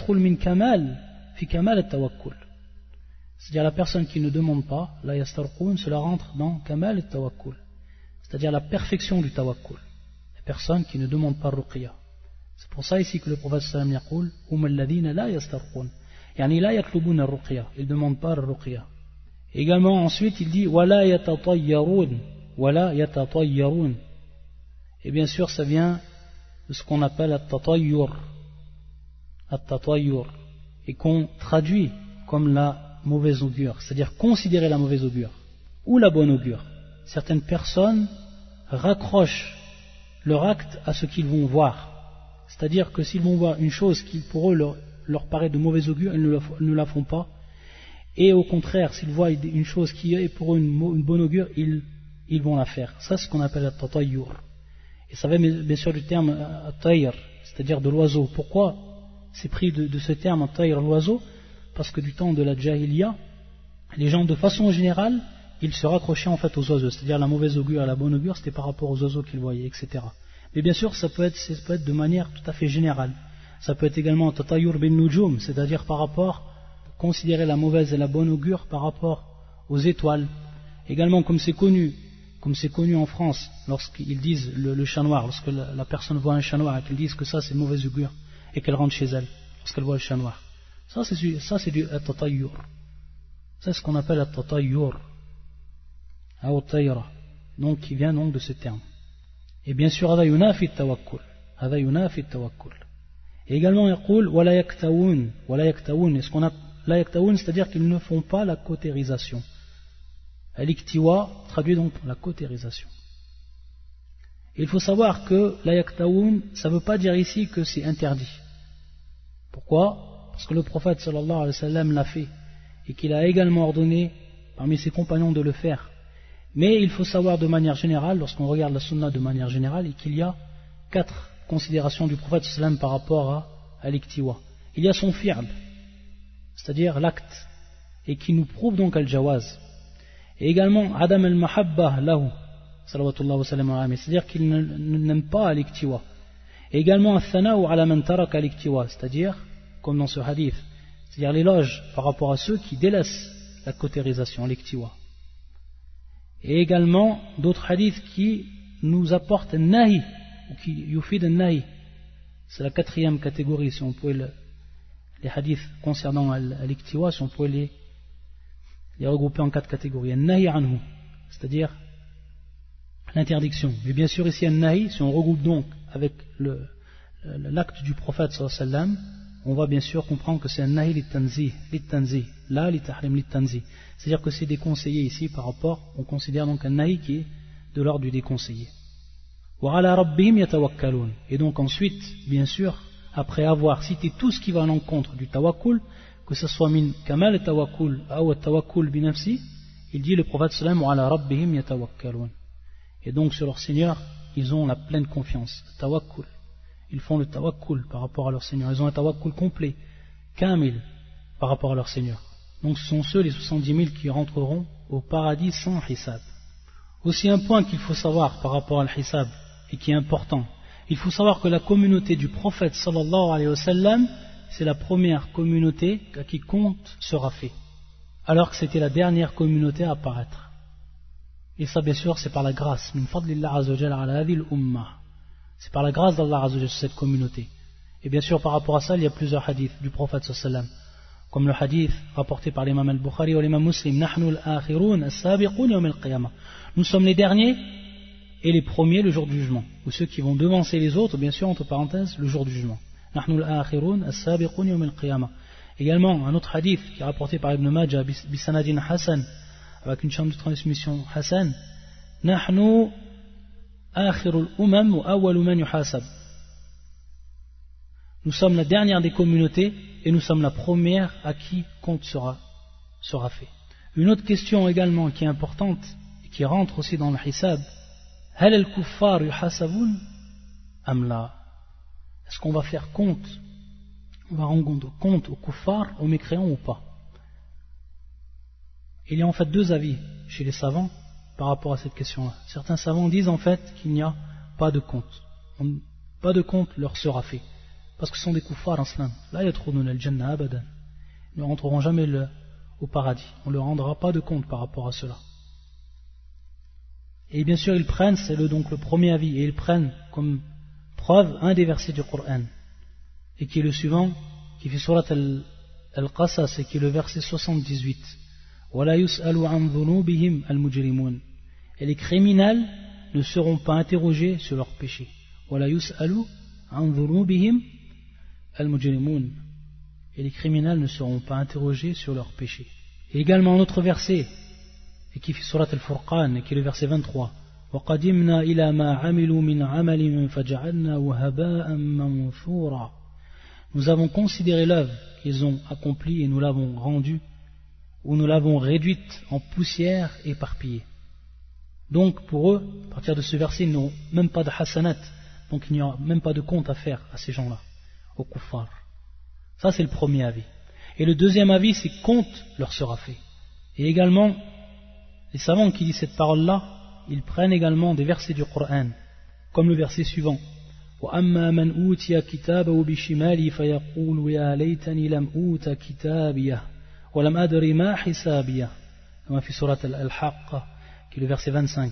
A: la personne qui ne demande pas, la yastarqoun, cela rentre dans Kamal et Tawakkul, c'est-à-dire la perfection du Tawakkul. La personne qui ne demande pas Ruqya. C'est pour ça ici que le prophète sallam yaqul hum alladhina la yastarqun, yani la yatlubuna ar-ruqya, ils ne demandent pas ar-ruqya. Également ensuite il dit wala yatatayyarun, wala yatatayyarun, et bien sûr ça vient de ce qu'on appelle at-tatayyur, et qu'on traduit comme la mauvaise augure, c'est-à-dire considérer la mauvaise augure ou la bonne augure. Certaines personnes raccrochent leur acte à ce qu'ils vont voir. C'est-à-dire que s'ils vont voir une chose qui pour eux leur paraît de mauvaise augure, ils ne la font pas. Et au contraire, s'ils voient une chose qui est pour eux une bonne augure, ils vont la faire. Ça, c'est ce qu'on appelle la tatayyur. Et ça vient bien sûr du terme tayr, c'est-à-dire de l'oiseau. Pourquoi c'est pris de ce terme tayr, l'oiseau? Parce que du temps de la jahiliya, les gens de façon générale, ils se raccrochaient en fait aux oiseaux. C'est-à-dire la mauvaise augure et la bonne augure, c'était par rapport aux oiseaux qu'ils voyaient, etc. Mais bien sûr, ça peut être de manière tout à fait générale. Ça peut être également tatayur bin nujum, c'est-à-dire par rapport, considérer la mauvaise et la bonne augure par rapport aux étoiles. Également, comme c'est connu en France, lorsqu'ils disent le chat noir, lorsque la personne voit un chat noir et qu'ils disent que ça c'est mauvaise augure et qu'elle rentre chez elle, lorsqu'elle voit le chat noir. Ça c'est du tatayur. C'est ce qu'on appelle tatayur, ou tayra, donc qui vient donc de ce terme. Et bien sûr, هذا ينافي التوكل. Et également, يقول ولا يكتوون. Et ce qu'on a la yaktaoun, c'est-à-dire qu'ils ne font pas la cautérisation. Al-iktiwa traduit donc la cautérisation. Et il faut savoir que la yaktaoun, ça ne veut pas dire ici que c'est interdit. Pourquoi? Parce que le prophète sallallahu alayhi wa sallam l'a fait et qu'il a également ordonné parmi ses compagnons de le faire. Mais il faut savoir de manière générale, lorsqu'on regarde la sunna de manière générale, qu'il y a 4 considérations du prophète sallam par rapport à l'iktiwa. Il y a son fi'l, c'est-à-dire l'acte, et qui nous prouve donc al-jawaz. Et également adam al-mahabba lahu, salawatullah wa sallam wa alayhi, c'est-à-dire qu'il n'aime pas l'iktiwa. Et également al-thana'u ala man taraka l'iktiwa, c'est-à-dire, comme dans ce hadith, c'est-à-dire l'éloge par rapport à ceux qui délaissent la cautérisation, l'iktiwa. Et également d'autres hadiths qui nous apportent un nahi, ou qui yufid un nahi. C'est la 4e catégorie, si on pouvait les hadiths concernant l'iktiwa, si on pouvait les regrouper en 4 catégories. Un nahi anhu, c'est-à-dire l'interdiction. Mais bien sûr ici un nahi, si on regroupe donc avec l'acte du prophète sallallahu alayhi wa sallam, on va bien sûr comprendre que c'est un nahi lit-tanzi, la lit-tahrim lit-tanzi. C'est-à-dire que c'est déconseillé ici par rapport, on considère donc un nahi qui est de l'ordre du déconseillé. Wa ala rabbihim yatawakkalun. Et donc ensuite, bien sûr, après avoir cité tout ce qui va à l'encontre du tawakkul, que ce soit min kamal tawakkul ou tawakkul bi nafsi, il dit le prophète sallam wa ala rabbihim yatawakkalun. Et donc sur leur Seigneur, ils ont la pleine confiance, tawakkul. Ils font le tawakkul par rapport à leur Seigneur. Ils ont un tawakkul complet, kamil, par rapport à leur Seigneur. Donc ce sont ceux, les 70 000, qui rentreront au paradis sans hisab. Aussi un point qu'il faut savoir par rapport à l'hisab, et qui est important. Il faut savoir que la communauté du prophète sallallahu alayhi wa sallam, c'est la première communauté à qui compte sera fait. Alors que c'était la dernière communauté à apparaître. Et ça bien sûr c'est par la grâce. Min fadlillah azza wa jalla ala hadhihi al-ummah. C'est par la grâce d'Allah azza wa jalla sur cette communauté. Et bien sûr par rapport à ça il y a plusieurs hadiths du prophète sallallahu alayhi wa sallam. Comme le hadith rapporté par l'imam al-Bukhari ou l'imam Muslim, Nahnu al-akhirun as-sabiqun yawm al-qiyamah. Nous sommes les derniers et les premiers le jour du jugement, ou ceux qui vont devancer les autres, bien sûr, entre parenthèses, le jour du jugement. Également, un autre hadith qui est rapporté par Ibn Majah, bisanadin Hassan, avec une chaîne de transmission Hassan, Nahnu akhirul umam wa awwalu man yuhasab. Nous sommes la dernière des communautés et nous sommes la première à qui compte sera fait. Une autre question également qui est importante et qui rentre aussi dans le hisab, hal al-kuffar yuhasabun am la? Est-ce qu'on va faire compte, on va rendre compte aux kuffars, aux mécréants ou pas? Il y a en fait deux avis chez les savants par rapport à cette question-là. Certains savants disent en fait qu'il n'y a pas de compte. Pas de compte leur sera fait. Parce que ce sont des kuffars en islam. Là, yadkhuluna al-jannah abadan. Ils ne rentreront jamais au paradis. On ne leur rendra pas de compte par rapport à cela. Et bien sûr, ils prennent, c'est donc le premier avis, et ils prennent comme preuve un des versets du Coran, et qui est le suivant, qui fait surat al-Qasas, et qui est le verset 78. وَلَا يُسْأَلُ عَنْ ذُنُوبِهِمْ الْمُجْرِمُونَ. Et les criminels ne seront pas interrogés sur leurs péchés. وَلَا يُسْأَلُ عَنْ ذُنُوبِهِمْ الْمُجْرِمُونَ. Et les criminels ne seront pas interrogés sur leurs péchés. Et également un autre verset, et qui fait surat al-Furqan, et qui est le verset 23. وَقَدِمْنَا إِلَى مَا عَمِلُوا مِنْ عَمَلٍ فَجَعَلْنَاهُ هَبَاءً مَنْثُورًا. Nous avons considéré l'œuvre qu'ils ont accomplie et nous l'avons rendue, ou nous l'avons réduite en poussière éparpillée. Donc pour eux, à partir de ce verset, ils n'ont même pas de hasanat, donc il n'y a même pas de compte à faire à ces gens-là, aux kuffars. Ça c'est le premier avis. Et le deuxième avis, c'est compte leur sera fait. Et également, les savants qui disent cette parole-là, ils prennent également des versets du Coran, comme le verset suivant. وَأَمَّا مَنْ أُوتِيَ كِتَابَهُ بِشِمَالِهِ فَيَقُولُ يَا لَيْتَنِي لَمْ أُوتَ كِتَابِيَهْ وَلَمْ أَدْرِ مَا حِسَابِيَهْ. Comme في surat al-Haqqa, qui est le verset 25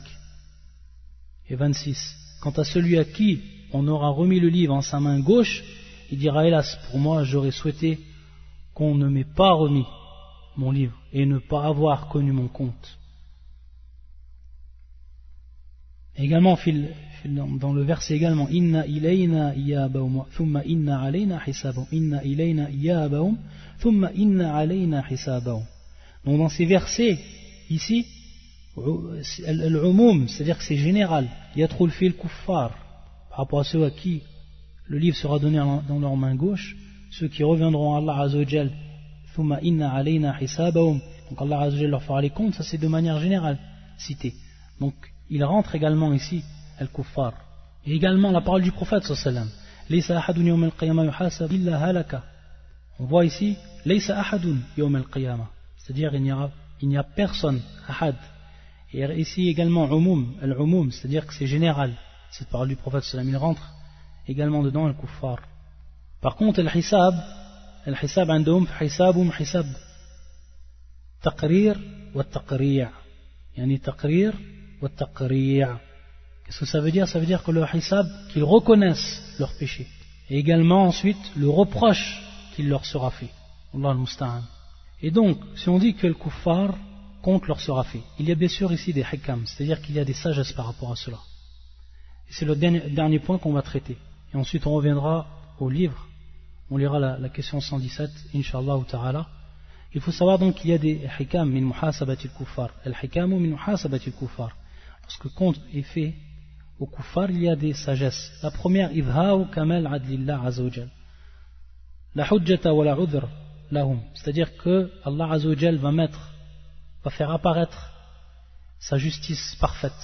A: et 26. Quant à celui à qui on aura remis le livre en sa main gauche, il dira hélas, pour moi j'aurais souhaité qu'on ne m'ait pas remis mon livre et ne pas avoir connu mon compte. Et également dans le verset également, inna ilayna iyabahum thumma inna alayna hisabahum, inna ilayna iyabahum thumma inna alayna hisabahum. Donc dans ces versets ici, al-umum, c'est-à-dire que c'est général, yatrul fil kuffar, par rapport à ceux à qui le livre sera donné dans leur main gauche, ceux qui reviendront à Allah Azza wa Jal, thumma inna alayna hisabahum, donc Allah Azza wa Jal leur fera les comptes, ça c'est de manière générale cité. Donc il rentre également ici al-kuffar. Et également la parole du prophète sallallahu laysa ahadun yawm al-qiyamah yuhasab illa halaka. On voit ici laysa ahadun yawm al-qiyamah, c'est-à-dire il n'y a personne, ahad. Et ici également al-umum, c'est-à-dire que c'est général. Cette parole du prophète sallallahu il rentre également dedans al-kuffar. Par contre al-hisab عندهم حسابهم حساب تقرير والتقريع يعني تقرير والتقريع. Qu'est-ce que ça veut dire? Ça veut dire que le hisab, qu'ils reconnaissent leurs péchés, et également ensuite le reproche qu'il leur sera fait. Allah al-Musta'an. Et donc, si on dit que le kuffar compte leur sera fait, il y a bien sûr ici des hikam, c'est-à-dire qu'il y a des sagesses par rapport à cela. Et c'est le dernier point qu'on va traiter. Et ensuite on reviendra au livre, on lira la question 117, Inch'Allah ta'ala. Il faut savoir donc qu'il y a des hikam min muhasabati al-kuffar. Al-hikamu min muhasabati al-kuffar. Lorsque compte est fait au kuffar, il y a des sagesses. La première, idha'u kamal adlillah azza wa jal. La hujjata wa la udhr lahum. C'est-à-dire que Allah azza wa jal va faire apparaître sa justice parfaite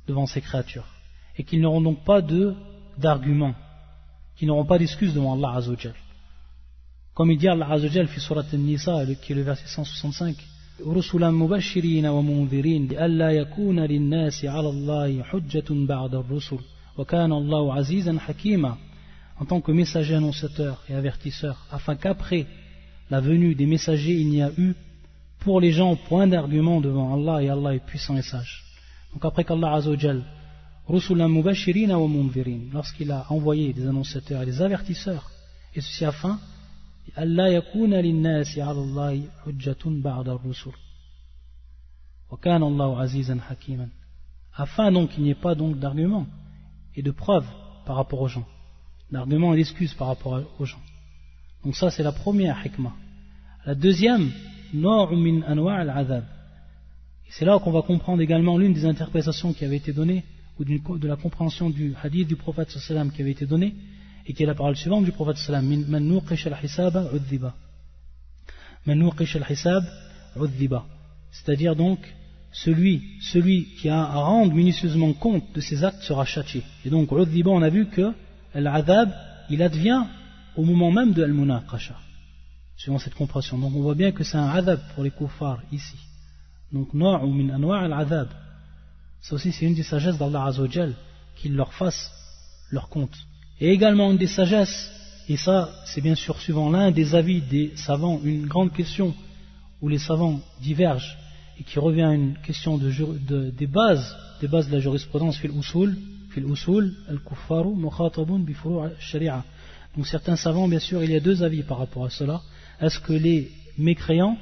A: devant ses créatures. Et qu'ils n'auront donc pas d'arguments, qu'ils n'auront pas d'excuses devant Allah azza wa jal. Comme il dit Allah azza wa jal fi surat an-Nisa, qui est le verset 165, رسلا مبشرين ومنذرين لئلا يكون للناس على الله حجة بعد الرسل وكان الله عزيزا حكيما. En tant que messager annonciateur et avertisseur, afin qu'après la venue des messagers il n'y a eu pour les gens point d'argument devant Allah, et Allah est puissant et sage. Donc après qu'Allah azza wa jal رسلا مبشرين ومنذرين, lorsqu'il a envoyé des annonciateurs et des avertisseurs, et ceci afin ألا يكون للناس على الله حجة بعد الرسل وكان الله عزيزا حكيما, afin donc qu'il n'y ait pas donc d'argument et de preuve par rapport aux gens, d'argument et d'excuse par rapport aux gens. Donc ça c'est la première hikmah. La deuxième, naw'un min anwa' al-'adhab. Et c'est là qu'on va comprendre également l'une des interprétations qui avait été donnée, ou de la compréhension du hadith du prophète sallam qui avait été donné, et qui est la parole suivante du prophète sallam, man nuqish al-hisaba udhiba. Man nuqish al-hisab udhiba. C'est-à-dire donc, celui qui a à rendre minutieusement compte de ses actes sera châtié. Et donc, udhiba, on a vu que l'adhab, il advient au moment même de al-munaqasha, suivant cette compréhension. Donc on voit bien que c'est un adhab pour les kuffars ici. Donc naw'un min anwa' al-'adhab. Ça aussi c'est une des sagesses d'Allah Azza wa Jal qu'il leur fasse leur compte. Et également une des sagesses, et ça c'est bien sûr suivant l'un des avis des savants, une grande question où les savants divergent et qui revient à une question des bases de la jurisprudence fil usul al-kuffaru mukhatabun bi furu' al-shari'a. Donc certains savants, bien sûr, il y a deux avis par rapport à cela. Est-ce que les mécréants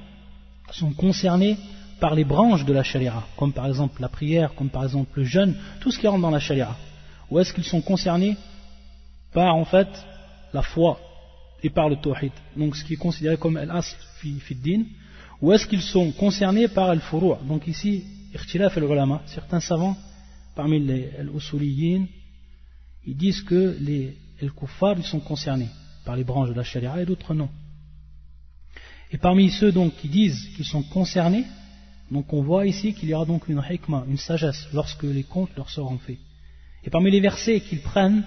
A: sont concernés par les branches de la sharia, comme par exemple la prière, comme par exemple le jeûne, tout ce qui rentre dans la sharia, ou est-ce qu'ils sont concernés par en fait la foi et par le tawhid, donc ce qui est considéré comme al-asl fi din, ou est-ce qu'ils sont concernés par al-furu'? Donc ici, ikhtilaf al-ulama, certains savants parmi les usuliyin, ils disent que les kuffar ils sont concernés par les branches de la sharia et d'autres non. Et parmi ceux donc qui disent qu'ils sont concernés, donc on voit ici qu'il y aura donc une hikmah, une sagesse, lorsque les comptes leur seront faits. Et parmi les versets qu'ils prennent,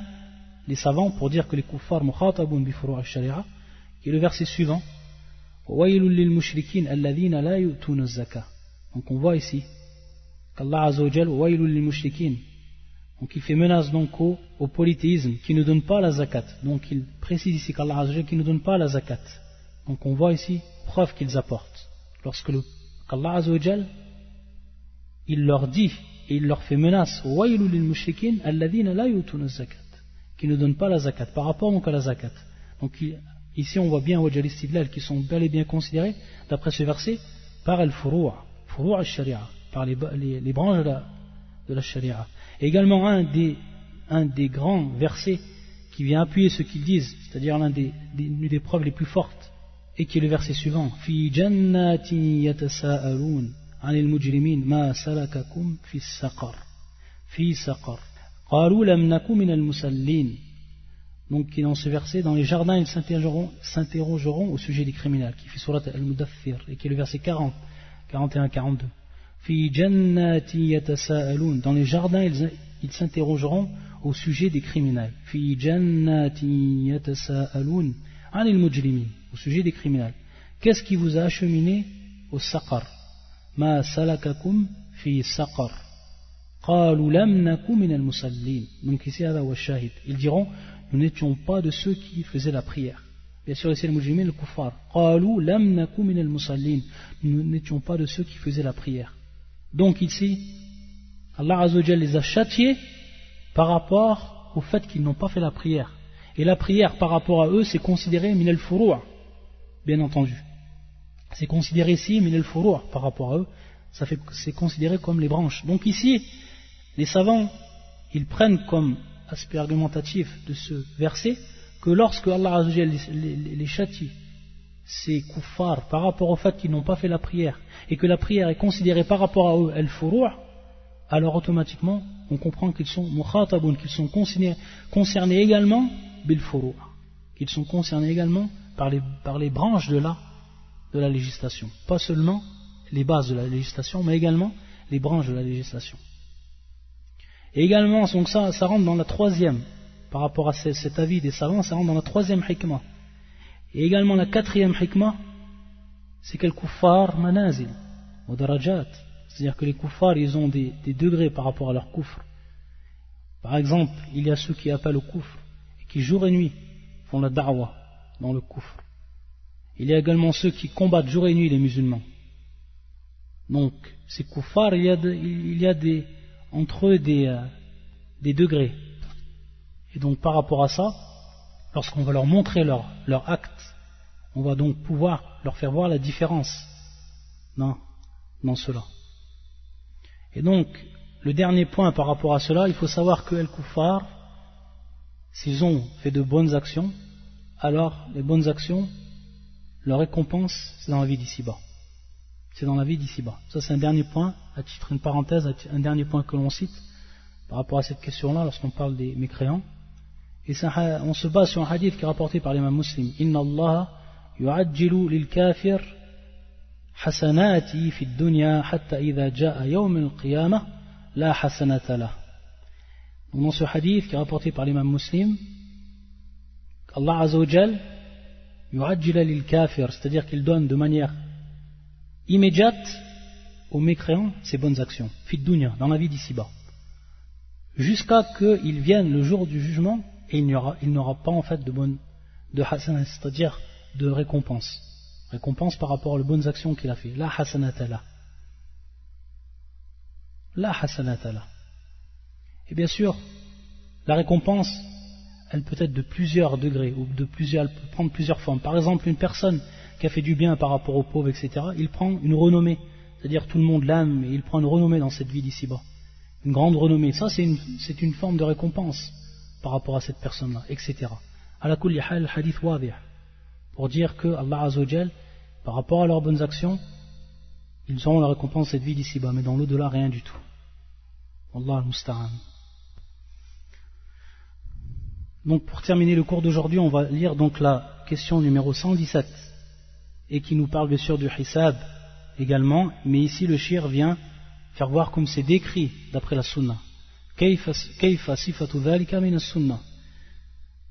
A: les savants, pour dire que les kuffar mukhatabun bi furu' al-sharia, qui est le verset suivant, waylul lil mushrikin alladhina la yu'tuna az-zakah. Donc on voit ici qu'Allah Azza wa Jal waylul lil mushrikin. Donc il fait menace donc au polythéisme qui ne donne pas la zakat. Donc il précise ici qu'Allah Azza wa Jal qui ne donne pas la zakat. Donc on voit ici preuve qu'ils apportent. Lorsque qu'Allah Azza wa Jal, il leur dit et il leur fait menace waylul lil mushrikin alladhina la yu'tuna az-zakat, qui ne donnent pas la zakat, par rapport donc à la zakat. Donc ici on voit bien wajh al-istidlal qui sont bel et bien considérés d'après ce verset par al-furu' al-sharia, par les branches de la sharia. Et également un des grands versets qui vient appuyer ce qu'ils disent, c'est-à-dire l'une des preuves les plus fortes, et qui est le verset suivant, fi jannatin yatasa'alun 'anil mujrimin ma salakakum fi saqar, fi saqar qalu lam naku min al-musallin. Donc dans ce verset, dans les jardins ils s'interrogeront au sujet des criminels, qui fait surat al-mudaththir, et qui est le verset 40, 41-42. Fi jannatin yatasa'alun, dans les jardins ils s'interrogeront au sujet des criminels. Fi jannatin yatasa'alun 'anil mujrimin, au sujet des criminels. Qu'est-ce qui vous a acheminé au saqar? Ma salakakum fi saqar. Qalu lam naku min al-musallin. Donc ici hada wa shahid. Ils diront, nous n'étions pas de ceux qui faisaient la prière. Bien sûr ici le mujrimin, le kuffar. Qalu lam naku min al-musallin. Nous n'étions pas de ceux qui faisaient la prière. Donc ici, Allah Azza wa Jalla les a châtiés par rapport au fait qu'ils n'ont pas fait la prière. Et la prière par rapport à eux, c'est considéré min al-furu', bien entendu. C'est considéré ici min al-furu' par rapport à eux, c'est considéré comme les branches. Donc ici, les savants, ils prennent comme aspect argumentatif de ce verset que lorsque Allah Azza wa Jalla les châtie, ces kuffars, par rapport au fait qu'ils n'ont pas fait la prière, et que la prière est considérée par rapport à eux al-furu', alors automatiquement, on comprend qu'ils sont mukhatabun, qu'ils sont concernés également bil furu', qu'ils sont concernés également par les branches de la législation. Pas seulement les bases de la législation, mais également les branches de la législation. Et également, donc ça rentre dans la troisième, par rapport à cet avis des savants, ça rentre dans la troisième hikmah. Et également la quatrième hikmah, c'est que les kuffar manazil, ou darajat, c'est-à-dire que les kuffars, ils ont des degrés par rapport à leur kufr. Par exemple, il y a ceux qui appellent au kufr, et qui jour et nuit font la da'wa dans le kufr. Il y a également ceux qui combattent jour et nuit les musulmans. Donc, ces kuffars, il y a entre eux des degrés. Et donc, par rapport à ça, lorsqu'on va leur montrer leur acte, on va donc pouvoir leur faire voir la différence dans cela. Et donc, le dernier point par rapport à cela, il faut savoir que les kuffar, s'ils ont fait de bonnes actions, alors les bonnes actions, leur récompense, c'est dans la vie d'ici-bas. C'est dans la vie d'ici-bas. Ça, c'est un dernier point, à titre une parenthèse, un dernier point que l'on cite par rapport à cette question-là lorsqu'on parle des mécréants. Et on se base sur un hadith qui est rapporté par l'imam Muslim. Inna Allah yu'ajjilu lil kafir hasanati fi dunya hatta idha ja'a yawm al-qiyamah la hasanata lah. Donc dans ce hadith qui est rapporté par l'imam Muslim, Allah Azza wa Jal yu'ajjila lil kafir, c'est-à-dire qu'il donne de manière immédiate aux mécréants ses bonnes actions, fi dunya, dans la vie d'ici-bas, jusqu'à qu'il vienne le jour du jugement et il n'aura pas en fait de hasanat, c'est-à-dire de récompense par rapport aux bonnes actions qu'il a fait. La hasanata la. La hasanata la. Et bien sûr, la récompense, elle peut être de plusieurs degrés, ou elle peut prendre plusieurs formes. Par exemple, une personne qui a fait du bien par rapport aux pauvres, etc., il prend une renommée, c'est-à-dire tout le monde l'aime, et il prend une renommée dans cette vie d'ici-bas. Une grande renommée. Ça, c'est une forme de récompense par rapport à cette personne-là, etc. Ala kulli hal, hadith wadih, pour dire que Allah Azza wa Jal, par rapport à leurs bonnes actions, ils auront la récompense de cette vie d'ici-bas, mais dans l'au-delà, rien du tout. Wallah al-musta'an. Donc pour terminer le cours d'aujourd'hui, on va lire donc la question numéro 117, et qui nous parle bien sûr du hisab également, mais ici le shir vient faire voir comme c'est décrit d'après la sunna. Kayfa sifatu dhalika min as-sunnah.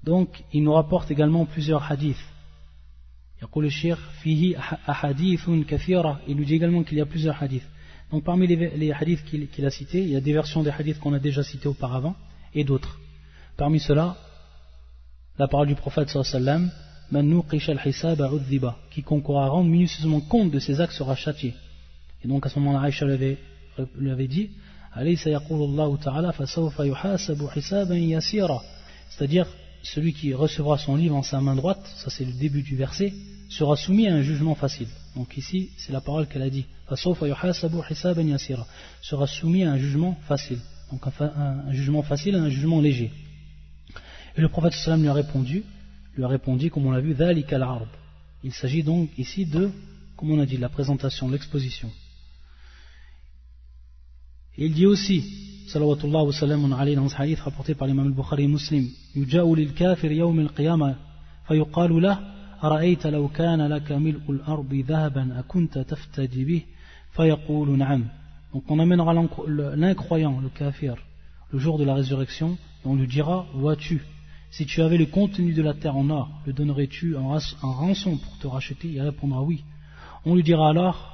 A: Donc il nous rapporte également plusieurs hadiths. Yaqul le shir fihi ahadithun kathira. Il nous dit également qu'il y a plusieurs hadiths. Donc parmi les hadiths qu'il a cités, il y a des versions des hadiths qu'on a déjà cités auparavant et d'autres. Parmi ceux-là, la parole du prophète sallallahu alayhi wa sallam, man nuqisha al-hisaba udhiba, quiconque aura à rendre minutieusement compte de ses actes sera châtié. Et donc à ce moment-là, Aïcha lui avait dit, alaysa yaqulu Allah ta'ala fasawfa yuhasabu hisaban yasira, c'est-à-dire celui qui recevra son livre en sa main droite, ça c'est le début du verset, sera soumis à un jugement facile. Donc ici, c'est la parole qu'elle a dit, fasawfa yuhasabu hisaban yasira, sera soumis à un jugement facile. Donc un jugement facile, un jugement léger. Et le prophète sallam lui a répondu, comme on l'a vu, dhalika al-arb. Il s'agit donc ici de, comme on a dit, la présentation, l'exposition. Et il dit aussi, salawatullah wa salamun alayhi, dans ce hadith rapporté par l'imam al-Bukhari et Muslim, yuja'u lil kafir yawm al-qiyamah fayuqalu lah ara'ayta law kana laka mil'u al-ardi dhahaban akunta taftadi bih fayaqulu na'am. Donc on amènera l'incroyant, le kafir, le jour de la résurrection, et on lui dira, vois-tu, si tu avais le contenu de la terre en or, le donnerais-tu en rançon pour te racheter? Il répondra oui. On lui dira alors,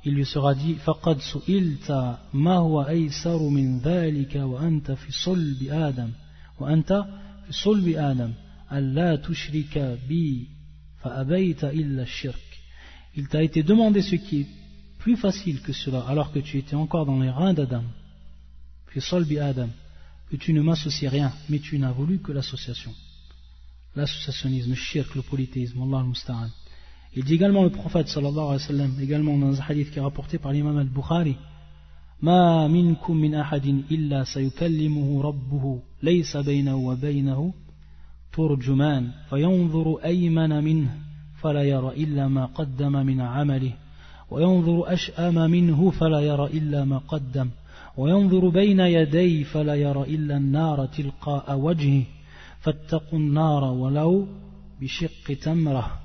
A: il lui sera dit, faqad su'ilta ma huwa aysaru min dhalika wa anta fi sulbi adam alla tushrika bi fa abayta illa shirk. Il t'a été demandé ce qui est plus facile que cela alors que tu étais encore dans les reins d'Adam, fi sulbi adam, que tu ne m'associes rien, mais tu n'as voulu que l'association. L'associationnisme, le shirk, le polythéisme, Allah al-musta'an. Il dit également le prophète sallallahu alayhi wa sallam, également dans un hadith qui est rapporté par l'imam al-Bukhari, ma minkum min ahadin illa sayukallimuhu rabbuhu laysa baynahu wa baynahu turjuman fayanzuru aymana minhu fala yara illa ma qaddama min amalihi wa yanzuru ash'ama minhu fala yara illa ma qaddam وينظر بين يديه فلا يرى إلا النار تلقاء وجهه فاتقوا النار ولو بشق تمرة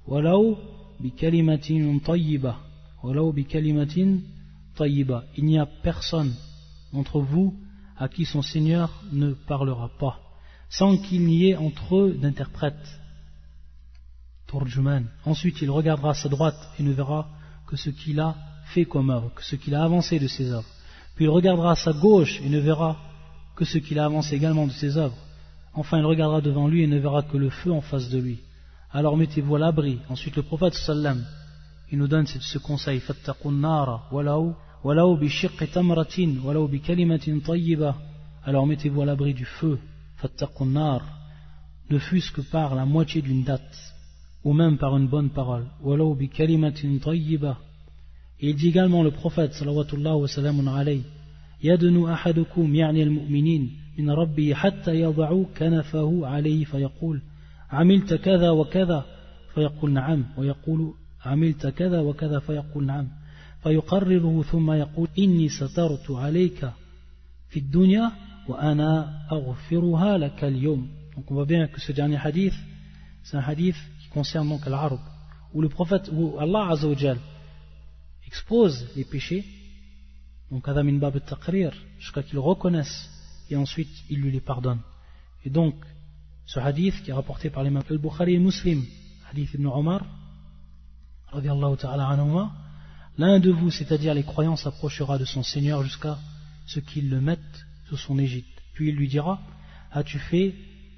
A: ولو بكلمة طيبة. Il n'y a personne d'entre vous à qui son Seigneur ne parlera pas sans qu'il n'y ait entre eux d'interprète. Turjuman. Ensuite il regardera à sa droite et ne verra que ce qu'il a fait comme œuvre, que ce qu'il a avancé de ses œuvres. Puis il regardera à sa gauche et ne verra que ce qu'il a avancé également de ses œuvres. Enfin il regardera devant lui et ne verra que le feu en face de lui. Alors mettez-vous à l'abri. Ensuite le prophète sallam, il nous donne ce conseil, fattaqun nara walau bi shiqqi tamratin walau bi kalimatin tayyiba. Alors mettez-vous à l'abri du feu, fattaqun nar, ne fût-ce que par la moitié d'une date ou même par une bonne parole, walau bi kalimatin tayyiba. Et il dit également le prophète sallallahu wa sallamun alayhi, يدن أحدكم يعني المؤمنين من ربه حتى يضع كنفه عليه فيقول عملت كذا وكذا فيقول نعم ويقول عملت كذا وكذا فيقول نعم فيقرره ثم يقول إني سترت عليك في الدنيا وأنا أغفرها لك اليوم. Donc on voit bien que ce dernier hadith, c'est un hadith qui concerne donc l'Arab, où le prophète, où Allah Azza wa Jal expose les péchés, donc Adam min bab al-taqrir, jusqu'à qu'ils reconnaissent, et ensuite il lui les pardonne. Et donc, ce hadith qui est rapporté par l'imam al-Bukhari et Muslim, hadith ibn Omar, radiyallahu ta'ala anhuma, l'un de vous, c'est-à-dire les croyants, s'approchera de son Seigneur jusqu'à ce qu'il le mette sous son égide. Puis il lui dira, as-tu fait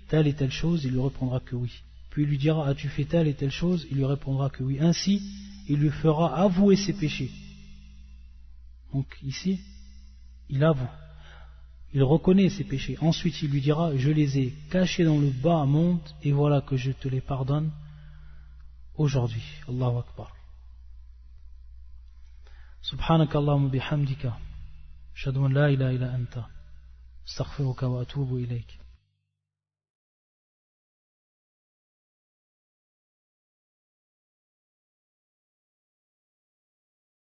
A: telle et telle chose? Il lui répondra que oui. Puis il lui dira, as-tu fait telle et telle chose? Il lui répondra que oui. Ainsi, il lui fera avouer ses péchés. Donc ici, il avoue. Il reconnaît ses péchés. Ensuite, il lui dira, je les ai cachés dans le bas monde et voilà que je te les pardonne aujourd'hui. Allahu Akbar. Subhanaka Allahumma bihamdika. Ashhadu an la ilaha illa anta. Astaghfiruka wa atubu ilayk.